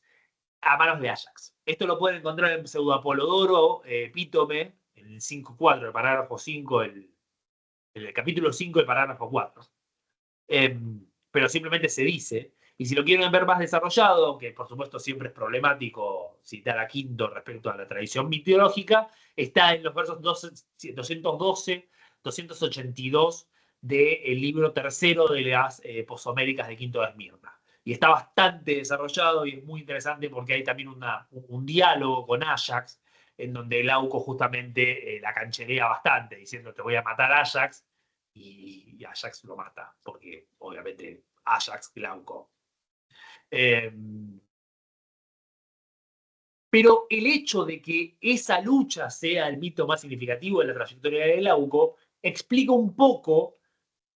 a manos de Ajax. Esto lo pueden encontrar en Pseudo Apolodoro, Epítome, en el 5.4, el parágrafo 5, el capítulo 5, el parágrafo 4. Pero simplemente se dice, y si lo quieren ver más desarrollado, que por supuesto siempre es problemático citar a Quinto respecto a la tradición mitológica, está en los versos 212, 282 del libro tercero de las Posoméricas de Quinto de Esmirna. Y está bastante desarrollado y es muy interesante porque hay también un diálogo con Ajax, en donde Glauco justamente la cancherea bastante, diciendo te voy a matar a Ajax, y Ajax lo mata, porque obviamente Ajax, Glauco. Pero el hecho de que esa lucha sea el mito más significativo de la trayectoria de Glauco explica un poco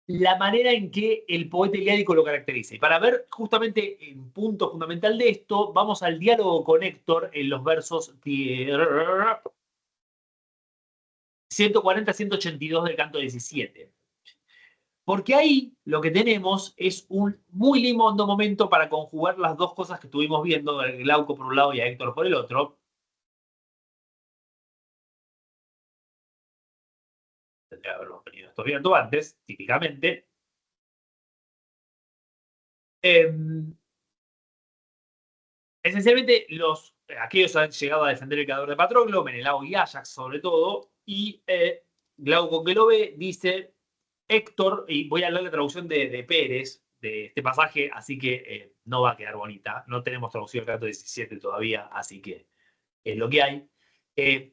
la manera en que el poeta iliádico lo caracteriza. Y para ver justamente el punto fundamental de esto, vamos al diálogo con Héctor en los versos 140-182 del canto 17. Porque ahí lo que tenemos es un muy lindo momento para conjugar las dos cosas que estuvimos viendo, a Glauco por un lado y a Héctor por el otro. Tendría que haberlo venido esto viendo antes, típicamente. Esencialmente, aquellos han llegado a defender el cadáver de Patroclo, Menelao y Ajax sobre todo, y Glauco que lo ve dice, Héctor, y voy a leer la traducción de Pérez de este pasaje, así que no va a quedar bonita. No tenemos traducido el canto 17 todavía, así que es lo que hay.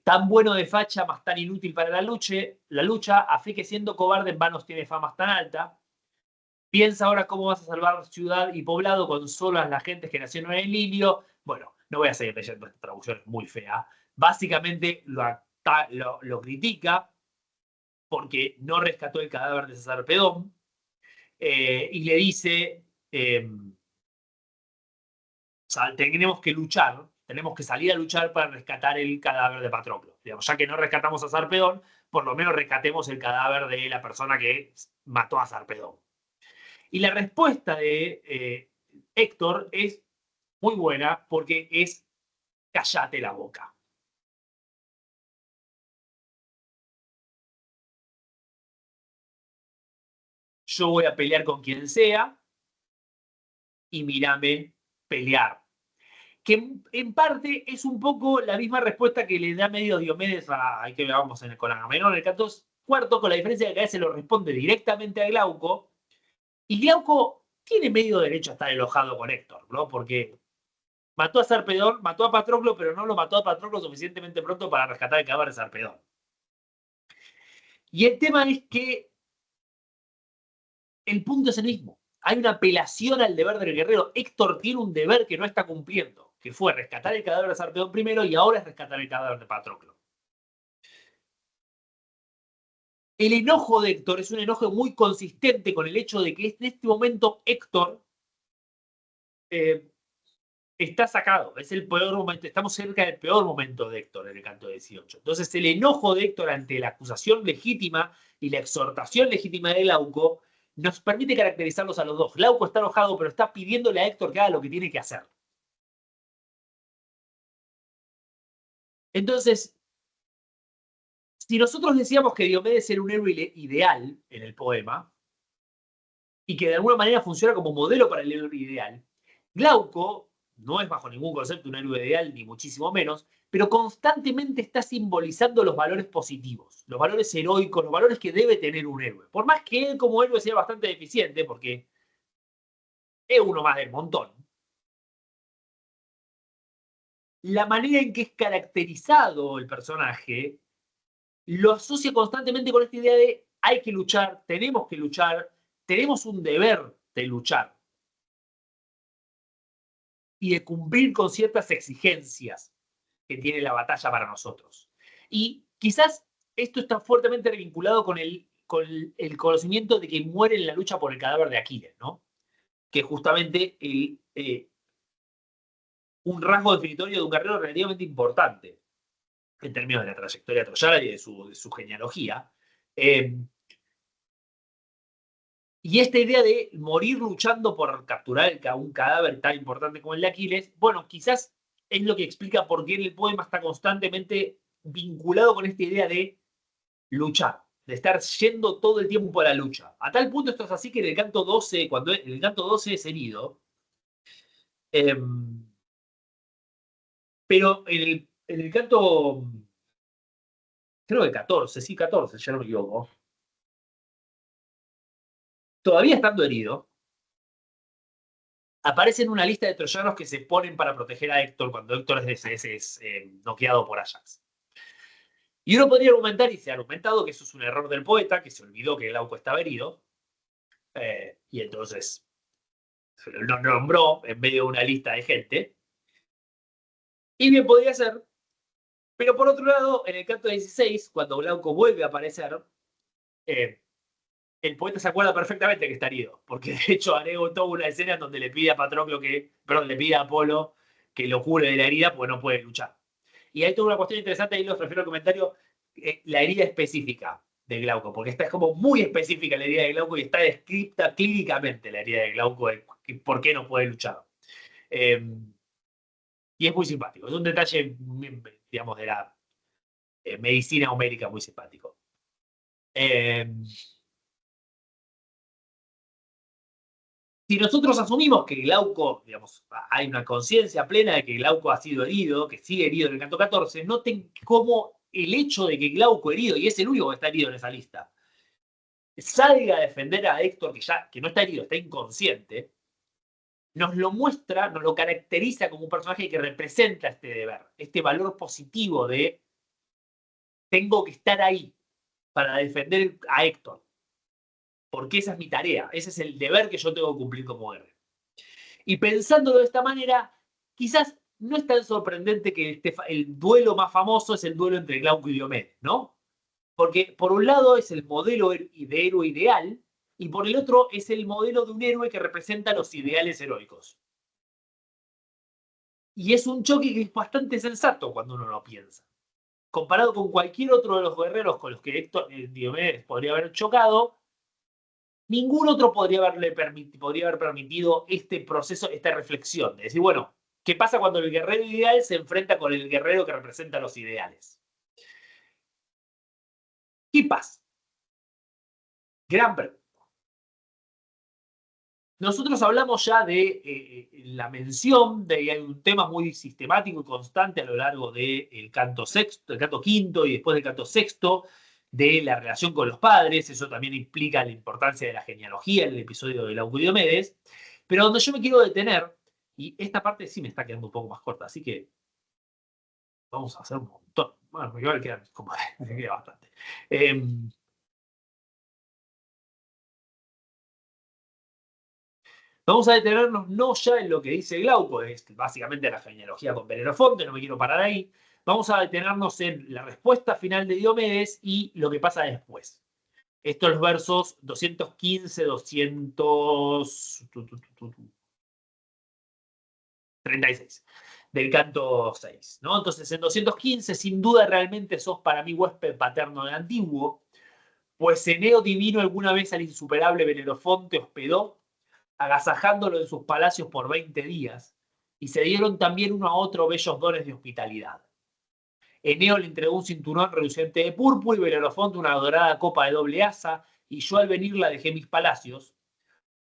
Tan bueno de facha, más tan inútil para la lucha, a fe que siendo cobarde en vanos tiene fama tan alta. Piensa ahora cómo vas a salvar ciudad y poblado con solas las gentes que nacieron en el Ilio. Bueno, no voy a seguir leyendo, esta traducción es muy fea. Básicamente lo critica porque no rescató el cadáver de César Pedón y le dice, tenemos que luchar, tenemos que salir a luchar para rescatar el cadáver de Patroclo. Digamos, ya que no rescatamos a Sarpedón, por lo menos rescatemos el cadáver de la persona que mató a Sarpedón. Y la respuesta de Héctor es muy buena porque es cállate la boca. Yo voy a pelear con quien sea y mírame pelear. Que en parte es un poco la misma respuesta que le da medio Diomedes a que vamos con Agamenón en el canto cuarto, con la diferencia de que a veces lo responde directamente a Glauco, y Glauco tiene medio derecho a estar enojado con Héctor, ¿no? Porque mató a Sarpedón, mató a Patroclo, pero no lo mató a Patroclo suficientemente pronto para rescatar el cadáver de Sarpedón. Y el tema es que el punto es el mismo. Hay una apelación al deber del guerrero. Héctor tiene un deber que no está cumpliendo, que fue rescatar el cadáver de Sarpedón primero y ahora es rescatar el cadáver de Patroclo. El enojo de Héctor es un enojo muy consistente con el hecho de que en este momento Héctor está sacado. Es el peor momento. Estamos cerca del peor momento de Héctor en el canto 18. Entonces, el enojo de Héctor ante la acusación legítima y la exhortación legítima de Glauco nos permite caracterizarlos a los dos. Glauco está enojado, pero está pidiéndole a Héctor que haga lo que tiene que hacer. Entonces, si nosotros decíamos que Diomedes era un héroe ideal en el poema, y que de alguna manera funciona como modelo para el héroe ideal, Glauco no es bajo ningún concepto un héroe ideal, ni muchísimo menos, pero constantemente está simbolizando los valores positivos, los valores heroicos, los valores que debe tener un héroe. Por más que él como héroe sea bastante deficiente, porque es uno más del montón, la manera en que es caracterizado el personaje lo asocia constantemente con esta idea de hay que luchar, tenemos un deber de luchar y de cumplir con ciertas exigencias que tiene la batalla para nosotros. Y quizás esto está fuertemente vinculado con el conocimiento de que muere en la lucha por el cadáver de Aquiles, ¿no? Que justamente un rasgo definitorio de un guerrero relativamente importante en términos de la trayectoria troyana y de su genealogía. Y esta idea de morir luchando por capturar un cadáver tan importante como el de Aquiles, bueno, quizás es lo que explica por qué el poema está constantemente vinculado con esta idea de luchar, de estar yendo todo el tiempo a la lucha. A tal punto esto es así que en el canto 12, cuando en el canto 12 es herido, pero en el canto, creo que 14, sí, 14, ya no me equivoco, todavía estando herido, aparece en una lista de troyanos que se ponen para proteger a Héctor cuando Héctor es noqueado por Ajax. Y uno podría argumentar, y se ha argumentado, que eso es un error del poeta, que se olvidó que Glauco estaba herido, y entonces lo nombró en medio de una lista de gente. Y bien podría ser, pero por otro lado, en el canto 16, cuando Glauco vuelve a aparecer, el poeta se acuerda perfectamente que está herido, porque de hecho agregó toda una escena en donde le pide a Patroclo le pide a Apolo que lo cure de la herida porque no puede luchar. Y hay toda una cuestión interesante, ahí los refiero al comentario, la herida específica de Glauco, porque esta es como muy específica la herida de Glauco y está descrita clínicamente la herida de Glauco de por qué no puede luchar. Y es muy simpático, es un detalle, digamos, de la medicina homérica muy simpático. Si nosotros asumimos que Glauco, digamos, hay una conciencia plena de que Glauco ha sido herido, que sigue herido en el canto 14, noten cómo el hecho de que Glauco herido, y es el único que está herido en esa lista, salga a defender a Héctor, que no está herido, está inconsciente, nos lo muestra, nos lo caracteriza como un personaje que representa este deber, este valor positivo de tengo que estar ahí para defender a Héctor, porque esa es mi tarea, ese es el deber que yo tengo que cumplir como héroe. Y pensándolo de esta manera, quizás no es tan sorprendente que el duelo más famoso es el duelo entre Glauco y Diomedes, ¿no? Porque por un lado es el modelo de héroe ideal y por el otro es el modelo de un héroe que representa los ideales heroicos. Y es un choque que es bastante sensato cuando uno lo piensa. Comparado con cualquier otro de los guerreros con los que Diomedes podría haber chocado, ningún otro podría haber permitido este proceso, esta reflexión. De decir, bueno, ¿qué pasa cuando el guerrero ideal se enfrenta con el guerrero que representa los ideales? ¿Qué pasa? Gran pregunta. Nosotros hablamos ya de la mención de hay un tema muy sistemático y constante a lo largo del canto sexto, del canto quinto y después del canto sexto, de la relación con los padres. Eso también implica la importancia de la genealogía en el episodio de Glauco y Diomedes. Pero donde yo me quiero detener, y esta parte sí me está quedando un poco más corta, así que vamos a hacer un montón. Bueno, me queda como me queda bastante. Vamos a detenernos no ya en lo que dice Glauco, es básicamente la genealogía con Belerofonte, no me quiero parar ahí. Vamos a detenernos en la respuesta final de Diomedes y lo que pasa después. Estos los versos 215, 236 del canto 6, ¿no? Entonces, en 215, sin duda realmente sos para mí huésped paterno del antiguo, pues Eneo divino alguna vez al insuperable Belerofonte hospedó, agasajándolo en sus palacios por 20 días, y se dieron también uno a otro bellos dones de hospitalidad. Eneo le entregó un cinturón reluciente de púrpura y Belerofonte una dorada copa de doble asa, y yo al venir la dejé en mis palacios,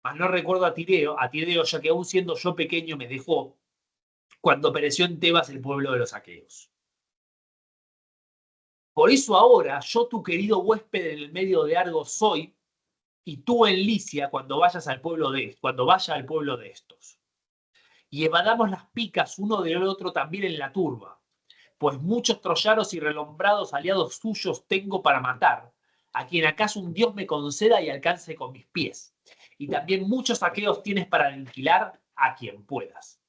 mas no recuerdo a Tideo, ya que aún siendo yo pequeño me dejó, cuando pereció en Tebas el pueblo de los aqueos. Por eso ahora, yo tu querido huésped en el medio de Argos soy, y tú en Licia cuando vaya al pueblo de estos. Y evadamos las picas uno del otro también en la turba, pues muchos troyanos y relombrados aliados suyos tengo para matar, a quien acaso un dios me conceda y alcance con mis pies. Y también muchos aqueos tienes para aniquilar a quien puedas.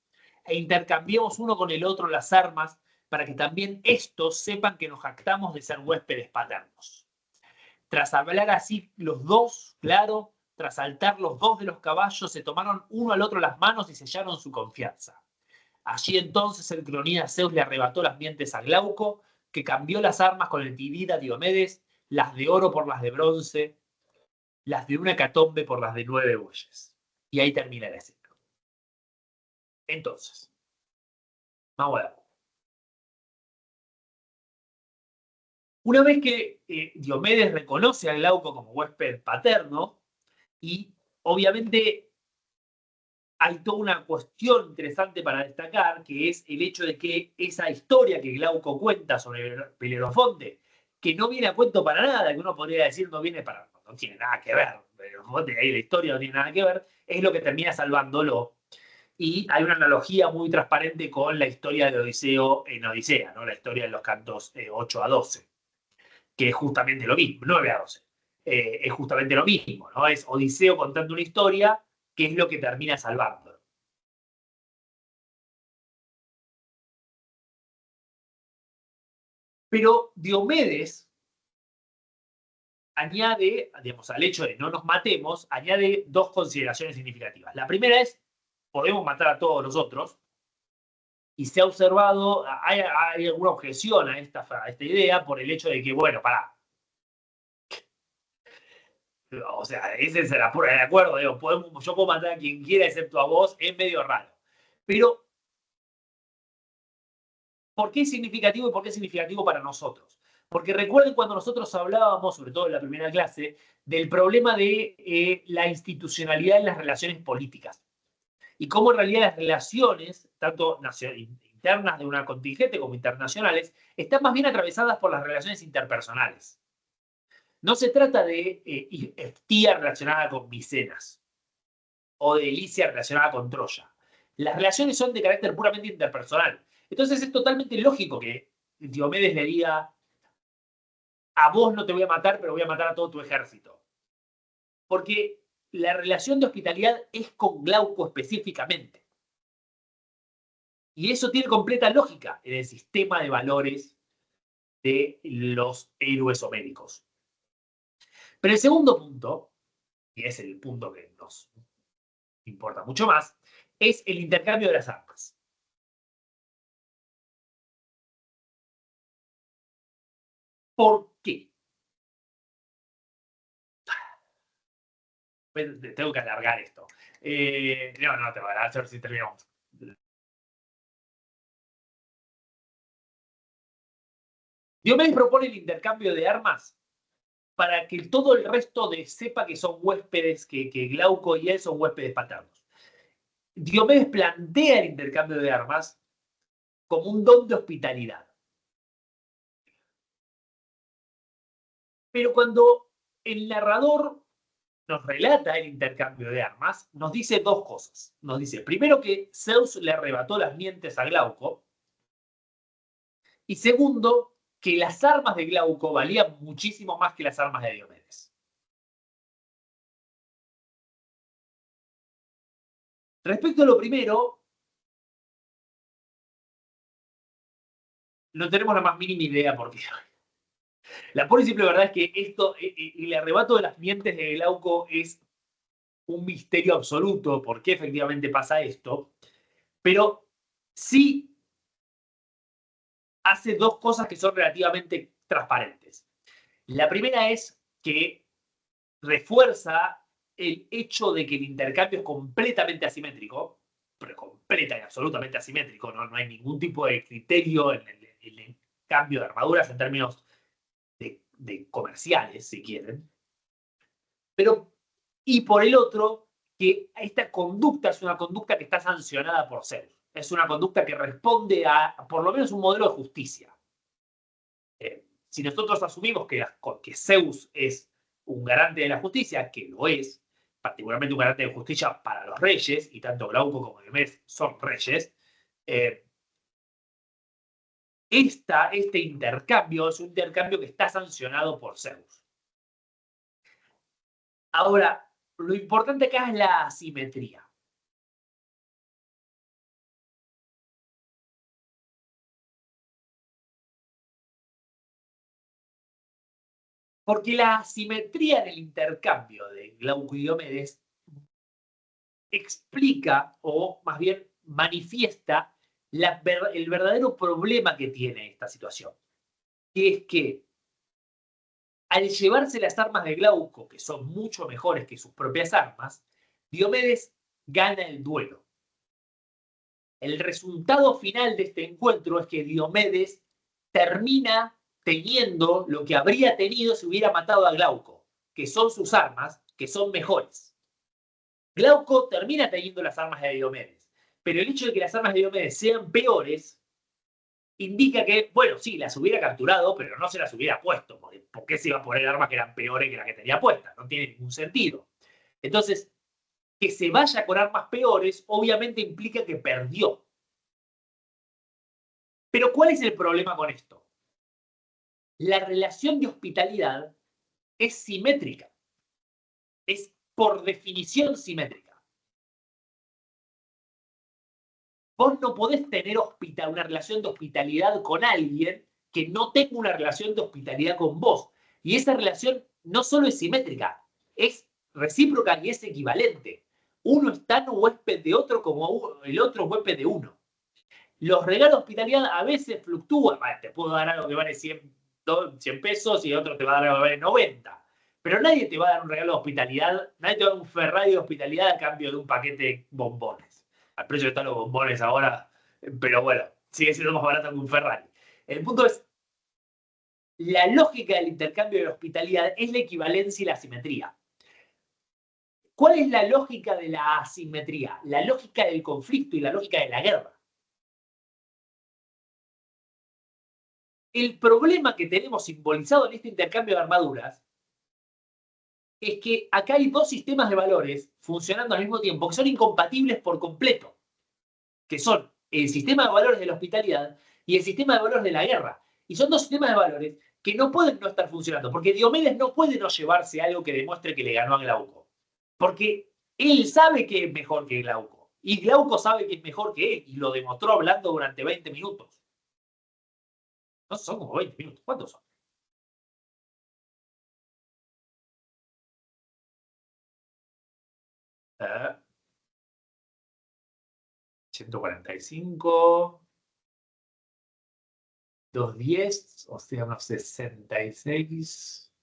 E intercambiemos uno con el otro las armas, para que también estos sepan que nos jactamos de ser huéspedes paternos. Tras hablar así los dos, claro, tras saltar los dos de los caballos, se tomaron uno al otro las manos y sellaron su confianza. Allí entonces el cronida Zeus le arrebató las mientes a Glauco, que cambió las armas con el tidida Diomedes, las de oro por las de bronce, las de una hecatombe por las de 9 bueyes. Y ahí termina la escena. Entonces, vamos a ver. Una vez que Diomedes reconoce a Glauco como huésped paterno, y obviamente hay toda una cuestión interesante para destacar, que es el hecho de que esa historia que Glauco cuenta sobre Belerofonte, que no viene a cuento para nada, que uno podría decir no tiene nada que ver, Belerofonte, ahí la historia no tiene nada que ver, es lo que termina salvándolo. Y hay una analogía muy transparente con la historia de Odiseo en Odisea, ¿no? La historia de los cantos 8 a 12, que es justamente lo mismo, 9 a 12. Es justamente lo mismo, ¿no? Es Odiseo contando una historia que es lo que termina salvándolo. Pero Diomedes añade, digamos, al hecho de no nos matemos, añade dos consideraciones significativas. La primera es, podemos matar a todos nosotros, y se ha observado, hay alguna objeción a esta idea por el hecho de que, bueno, pará. O sea, ese es la prueba de acuerdo, digo, yo puedo matar a quien quiera excepto a vos, es medio raro. Pero, ¿por qué es significativo y por qué es significativo para nosotros? Porque recuerden cuando nosotros hablábamos, sobre todo en la primera clase, del problema de la institucionalidad en las relaciones políticas. Y cómo en realidad las relaciones, tanto internas de una contingente como internacionales, están más bien atravesadas por las relaciones interpersonales. No se trata de Hestia relacionada con Micenas o de Elicia relacionada con Troya. Las relaciones son de carácter puramente interpersonal. Entonces es totalmente lógico que Diomedes le diga: a vos no te voy a matar, pero voy a matar a todo tu ejército. Porque la relación de hospitalidad es con Glauco específicamente. Y eso tiene completa lógica en el sistema de valores de los héroes homéricos. Pero el segundo punto, y es el punto que nos importa mucho más, es el intercambio de las armas. ¿Por qué? Tengo que alargar esto. No te va a hacer si terminamos. Diomedes propone el intercambio de armas para que todo el resto sepa que son huéspedes, que Glauco y él son huéspedes paternos. Diomedes plantea el intercambio de armas como un don de hospitalidad. Pero cuando el narrador nos relata el intercambio de armas, nos dice dos cosas. Nos dice, primero, que Zeus le arrebató las mientes a Glauco, y segundo, que las armas de Glauco valían muchísimo más que las armas de Diomedes. Respecto a lo primero, no tenemos la más mínima idea por qué. La pura y simple verdad es que el arrebato de las mientes de Glauco es un misterio absoluto por qué efectivamente pasa esto, pero sí hace dos cosas que son relativamente transparentes. La primera es que refuerza el hecho de que el intercambio es completamente asimétrico, pero completa y absolutamente asimétrico, no hay ningún tipo de criterio en el cambio de armaduras en términos de comerciales, si quieren. Pero, y por el otro, que esta conducta es una conducta que está sancionada por Zeus. Es una conducta que responde a, por lo menos, un modelo de justicia. Si nosotros asumimos que Zeus es un garante de la justicia, que lo es, particularmente un garante de justicia para los reyes, y tanto Glauco como Diomedes son reyes, este intercambio es un intercambio que está sancionado por Zeus. Ahora, lo importante acá es la asimetría. Porque la asimetría del intercambio de Glauco y Diomedes explica, o más bien manifiesta, el verdadero problema que tiene esta situación. Que es que al llevarse las armas de Glauco, que son mucho mejores que sus propias armas, Diomedes gana el duelo. El resultado final de este encuentro es que Diomedes termina teniendo lo que habría tenido si hubiera matado a Glauco, que son sus armas, que son mejores. Glauco termina teniendo las armas de Diomedes, pero el hecho de que las armas de Diomedes sean peores indica que, bueno, sí, las hubiera capturado, pero no se las hubiera puesto. ¿Por qué se iba a poner armas que eran peores que las que tenía puestas? No tiene ningún sentido. Entonces, que se vaya con armas peores, obviamente implica que perdió. Pero ¿cuál es el problema con esto? La relación de hospitalidad es simétrica. Es por definición simétrica. Vos no podés tener una relación de hospitalidad con alguien que no tenga una relación de hospitalidad con vos. Y esa relación no solo es simétrica, es recíproca y es equivalente. Uno es tan huésped de otro como el otro es huésped de uno. Los regalos de hospitalidad a veces fluctúan. Te puedo dar algo que vale 100 pesos y otro te va a dar algo que vale 90. Pero nadie te va a dar un regalo de hospitalidad, nadie te va a dar un Ferrari de hospitalidad a cambio de un paquete de bombones. Al precio que están los bombones ahora, pero bueno, sigue siendo más barato que un Ferrari. El punto es, la lógica del intercambio de la hospitalidad es la equivalencia y la simetría. ¿Cuál es la lógica de la asimetría? La lógica del conflicto y la lógica de la guerra. El problema que tenemos simbolizado en este intercambio de armaduras es que acá hay dos sistemas de valores funcionando al mismo tiempo que son incompatibles por completo, que son el sistema de valores de la hospitalidad y el sistema de valores de la guerra. Y son dos sistemas de valores que no pueden no estar funcionando, porque Diomedes no puede no llevarse algo que demuestre que le ganó a Glauco, porque él sabe que es mejor que Glauco, y Glauco sabe que es mejor que él, y lo demostró hablando durante 20 minutos. No son como 20 minutos, ¿cuántos son? ¿Eh? 145, 210, o sea, unos 66,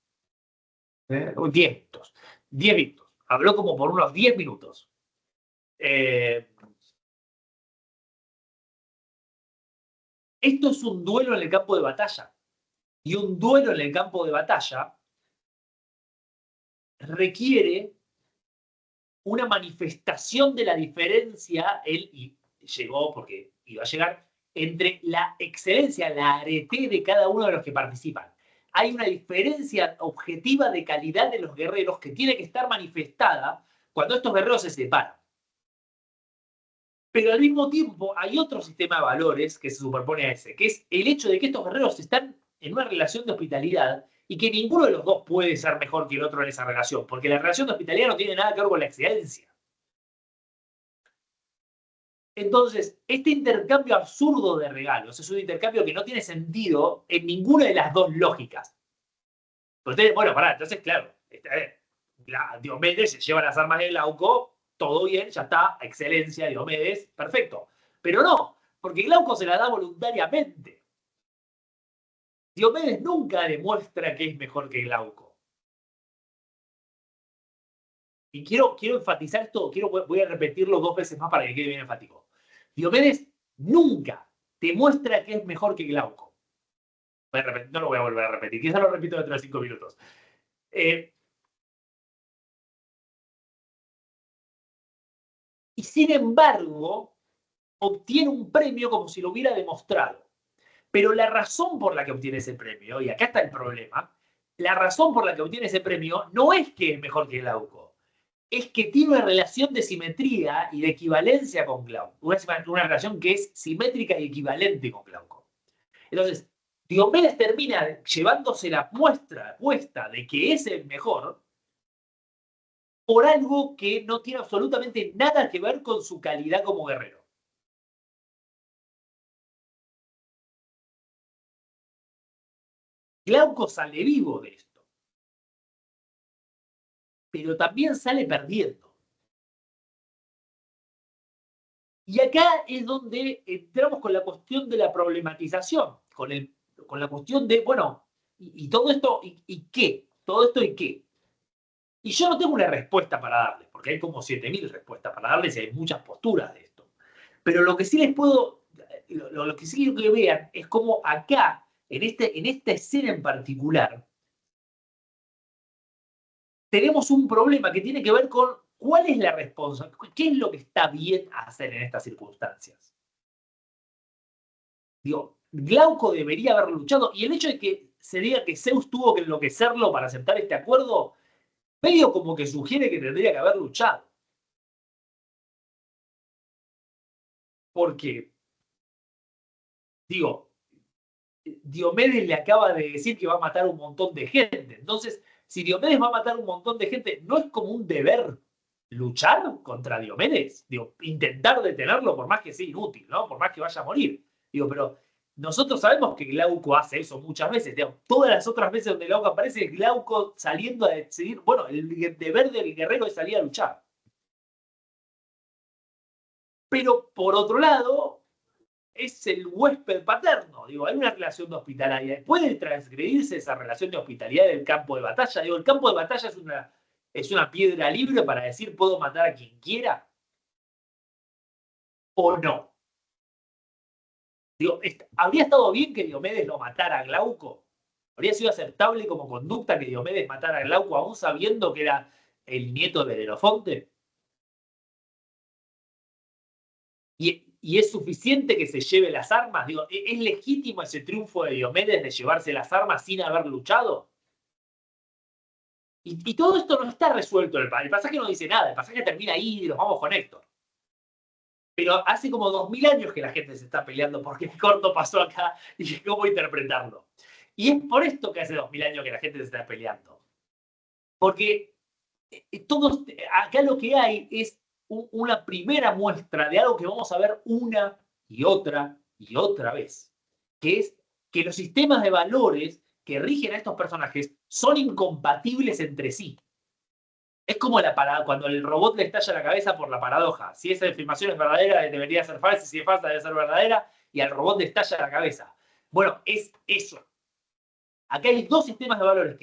10 minutos. 10 minutos. Habló como por unos 10 minutos. Esto es un duelo en el campo de batalla. Y un duelo en el campo de batalla requiere una manifestación de la diferencia, y llegó porque iba a llegar, entre la excelencia, la arete de cada uno de los que participan. Hay una diferencia objetiva de calidad de los guerreros que tiene que estar manifestada cuando estos guerreros se separan. Pero al mismo tiempo hay otro sistema de valores que se superpone a ese, que es el hecho de que estos guerreros están en una relación de hospitalidad y que ninguno de los dos puede ser mejor que el otro en esa relación, porque la relación de hospitalidad no tiene nada que ver con la excelencia. Entonces, este intercambio absurdo de regalos es un intercambio que no tiene sentido en ninguna de las dos lógicas. Ustedes, bueno, pará, entonces, claro, Diomedes se lleva las armas de Glauco, todo bien, ya está, excelencia, Diomedes, perfecto. Pero no, porque Glauco se la da voluntariamente. Diomedes nunca demuestra que es mejor que Glauco. Y quiero enfatizar esto, voy a repetirlo 2 veces más para que quede bien enfático. Diomedes nunca demuestra que es mejor que Glauco. No lo voy a volver a repetir, quizás lo repito dentro de 5 minutos. Y sin embargo, obtiene un premio como si lo hubiera demostrado. Pero la razón por la que obtiene ese premio, y acá está el problema, la razón por la que obtiene ese premio no es que es mejor que Glauco, es que tiene una relación de simetría y de equivalencia con Glauco. Una relación que es simétrica y equivalente con Glauco. Entonces, Diomedes termina llevándose la puesta de que es el mejor por algo que no tiene absolutamente nada que ver con su calidad como guerrero. Glauco sale vivo de esto, pero también sale perdiendo. Y acá es donde entramos con la cuestión de la problematización, con la cuestión de, bueno, y todo esto, ¿y qué? Todo esto, ¿y qué? Y yo no tengo una respuesta para darles, porque hay como 7000 respuestas para darles y hay muchas posturas de esto. Pero lo que sí les puedo, lo que sí quiero que vean es cómo acá, en esta escena en particular, tenemos un problema que tiene que ver con cuál es la responsabilidad, qué es lo que está bien hacer en estas circunstancias. Digo, Glauco debería haber luchado, y el hecho de que se diga que Zeus tuvo que enloquecerlo para aceptar este acuerdo, medio como que sugiere que tendría que haber luchado. Porque, digo, Diomedes le acaba de decir que va a matar un montón de gente. Entonces, si Diomedes va a matar un montón de gente, ¿no es como un deber luchar contra Diomedes? Digo, intentar detenerlo por más que sea inútil, ¿no? Por más que vaya a morir. Digo, pero nosotros sabemos que Glauco hace eso muchas veces. Digo, todas las otras veces donde Glauco aparece, es Glauco saliendo a decidir, bueno, el deber del guerrero es salir a luchar. Pero por otro lado, es el huésped paterno. Digo, hay una relación de hospitalidad. ¿Puede transgredirse esa relación de hospitalidad del campo de batalla? Digo, el campo de batalla es una piedra libre para decir puedo matar a quien quiera. ¿O no? Digo, ¿habría estado bien que Diomedes lo matara a Glauco? ¿Habría sido aceptable como conducta que Diomedes matara a Glauco aún sabiendo que era el nieto de Belerofonte? ¿Y es suficiente que se lleve las armas? Digo, ¿es legítimo ese triunfo de Diomedes de llevarse las armas sin haber luchado? Y todo esto no está resuelto en el pasaje. El pasaje no dice nada. El pasaje termina ahí y nos vamos con Héctor. Pero hace como 2000 años que la gente se está peleando por qué corto pasó acá y cómo interpretarlo. Y es por esto que hace 2000 años que la gente se está peleando. Porque todos, acá lo que hay es una primera muestra de algo que vamos a ver una y otra vez, que es que los sistemas de valores que rigen a estos personajes son incompatibles entre sí. Es como cuando el robot le estalla la cabeza por la paradoja. Si esa afirmación es verdadera, debería ser falsa, si es falsa, debe ser verdadera, y al robot le estalla la cabeza. Bueno, es eso. Acá hay dos sistemas de valores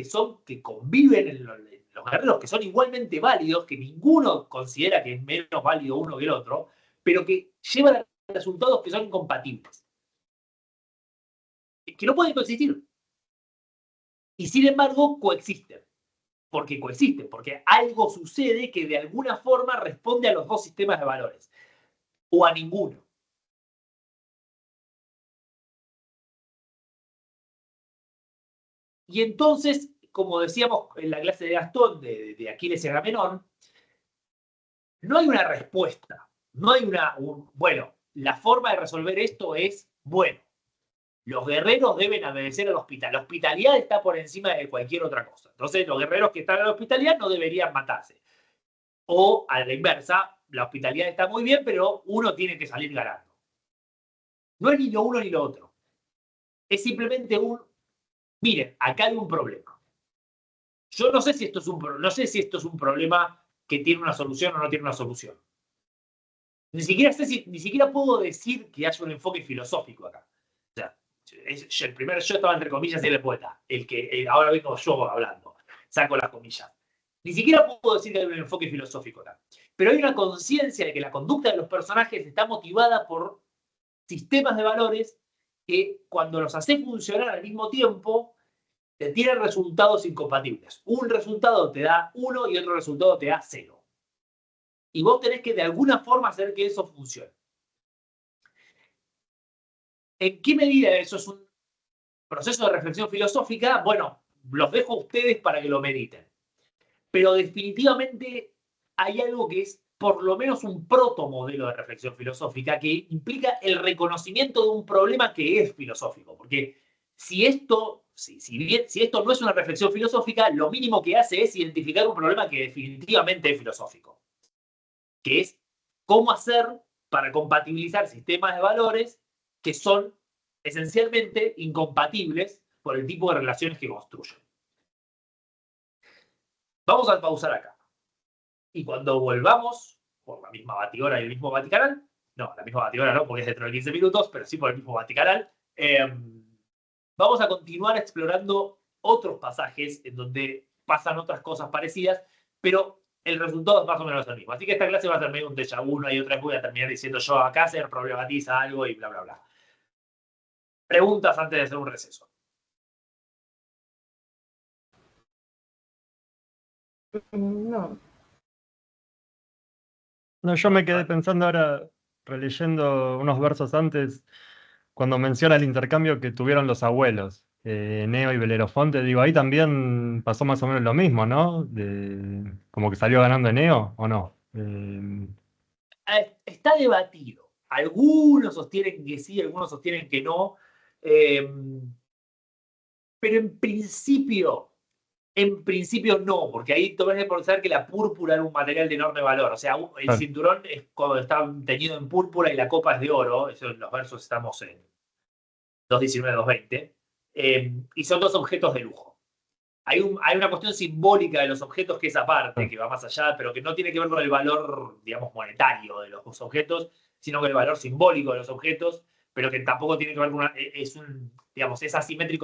que conviven en los guerreros, que son igualmente válidos, que ninguno considera que es menos válido uno que el otro, pero que llevan a resultados que son incompatibles. Que no pueden coexistir. Y sin embargo, coexisten. Porque coexisten, porque algo sucede que de alguna forma responde a los dos sistemas de valores. O a ninguno. Y entonces, como decíamos en la clase de Gastón, de Aquiles y Agamenón, no hay una respuesta. No hay bueno, la forma de resolver esto es, bueno, los guerreros deben obedecer a la hospitalidad. La hospitalidad está por encima de cualquier otra cosa. Entonces, los guerreros que están en la hospitalidad no deberían matarse. O, a la inversa, la hospitalidad está muy bien, pero uno tiene que salir ganando. No es ni lo uno ni lo otro. Es simplemente miren, acá hay un problema. Yo no sé si esto es un problema que tiene una solución o no tiene una solución. Ni siquiera puedo decir que haya un enfoque filosófico acá. O sea, el primero yo estaba entre comillas y el poeta. Ahora vengo yo hablando. Saco las comillas. Ni siquiera puedo decir que hay un enfoque filosófico acá. Pero hay una conciencia de que la conducta de los personajes está motivada por sistemas de valores que cuando los hace funcionar al mismo tiempo te tienen resultados incompatibles. Un resultado te da 1 y otro resultado te da 0. Y vos tenés que de alguna forma hacer que eso funcione. ¿En qué medida eso es un proceso de reflexión filosófica? Bueno, los dejo a ustedes para que lo mediten. Pero definitivamente hay algo que es por lo menos un protomodelo de reflexión filosófica que implica el reconocimiento de un problema que es filosófico. Porque si esto no es una reflexión filosófica, lo mínimo que hace es identificar un problema que definitivamente es filosófico. Que es cómo hacer para compatibilizar sistemas de valores que son esencialmente incompatibles por el tipo de relaciones que construyen. Vamos a pausar acá. Y cuando volvamos, por la misma batidora y el mismo Vaticanal, no, la misma batidora no, porque es dentro de 15 minutos, pero sí por el mismo Vaticanal, vamos a continuar explorando otros pasajes en donde pasan otras cosas parecidas, pero el resultado es más o menos el mismo. Así que esta clase va a ser medio un déjà vu, una y otra vez voy a terminar diciendo yo acá se problematiza algo y bla, bla, bla. Preguntas antes de hacer un receso. No. No, yo me quedé pensando ahora, releyendo unos versos antes, cuando menciona el intercambio que tuvieron los abuelos, Neo y Belerofonte, digo, ahí también pasó más o menos lo mismo, ¿no? Como que salió ganando Neo, ¿o no? Está debatido. Algunos sostienen que sí, algunos sostienen que no. Pero en principio no, porque ahí tenés que pensar que la púrpura era un material de enorme valor. O sea, el cinturón es cuando está teñido en púrpura y la copa es de oro. Eso en los versos estamos en 2.19, 2.20. Y son dos objetos de lujo. Hay una cuestión simbólica de los objetos que es aparte, que va más allá, pero que no tiene que ver con el valor, digamos, monetario de los objetos, sino con el valor simbólico de los objetos, pero que tampoco tiene que ver con es asimétrico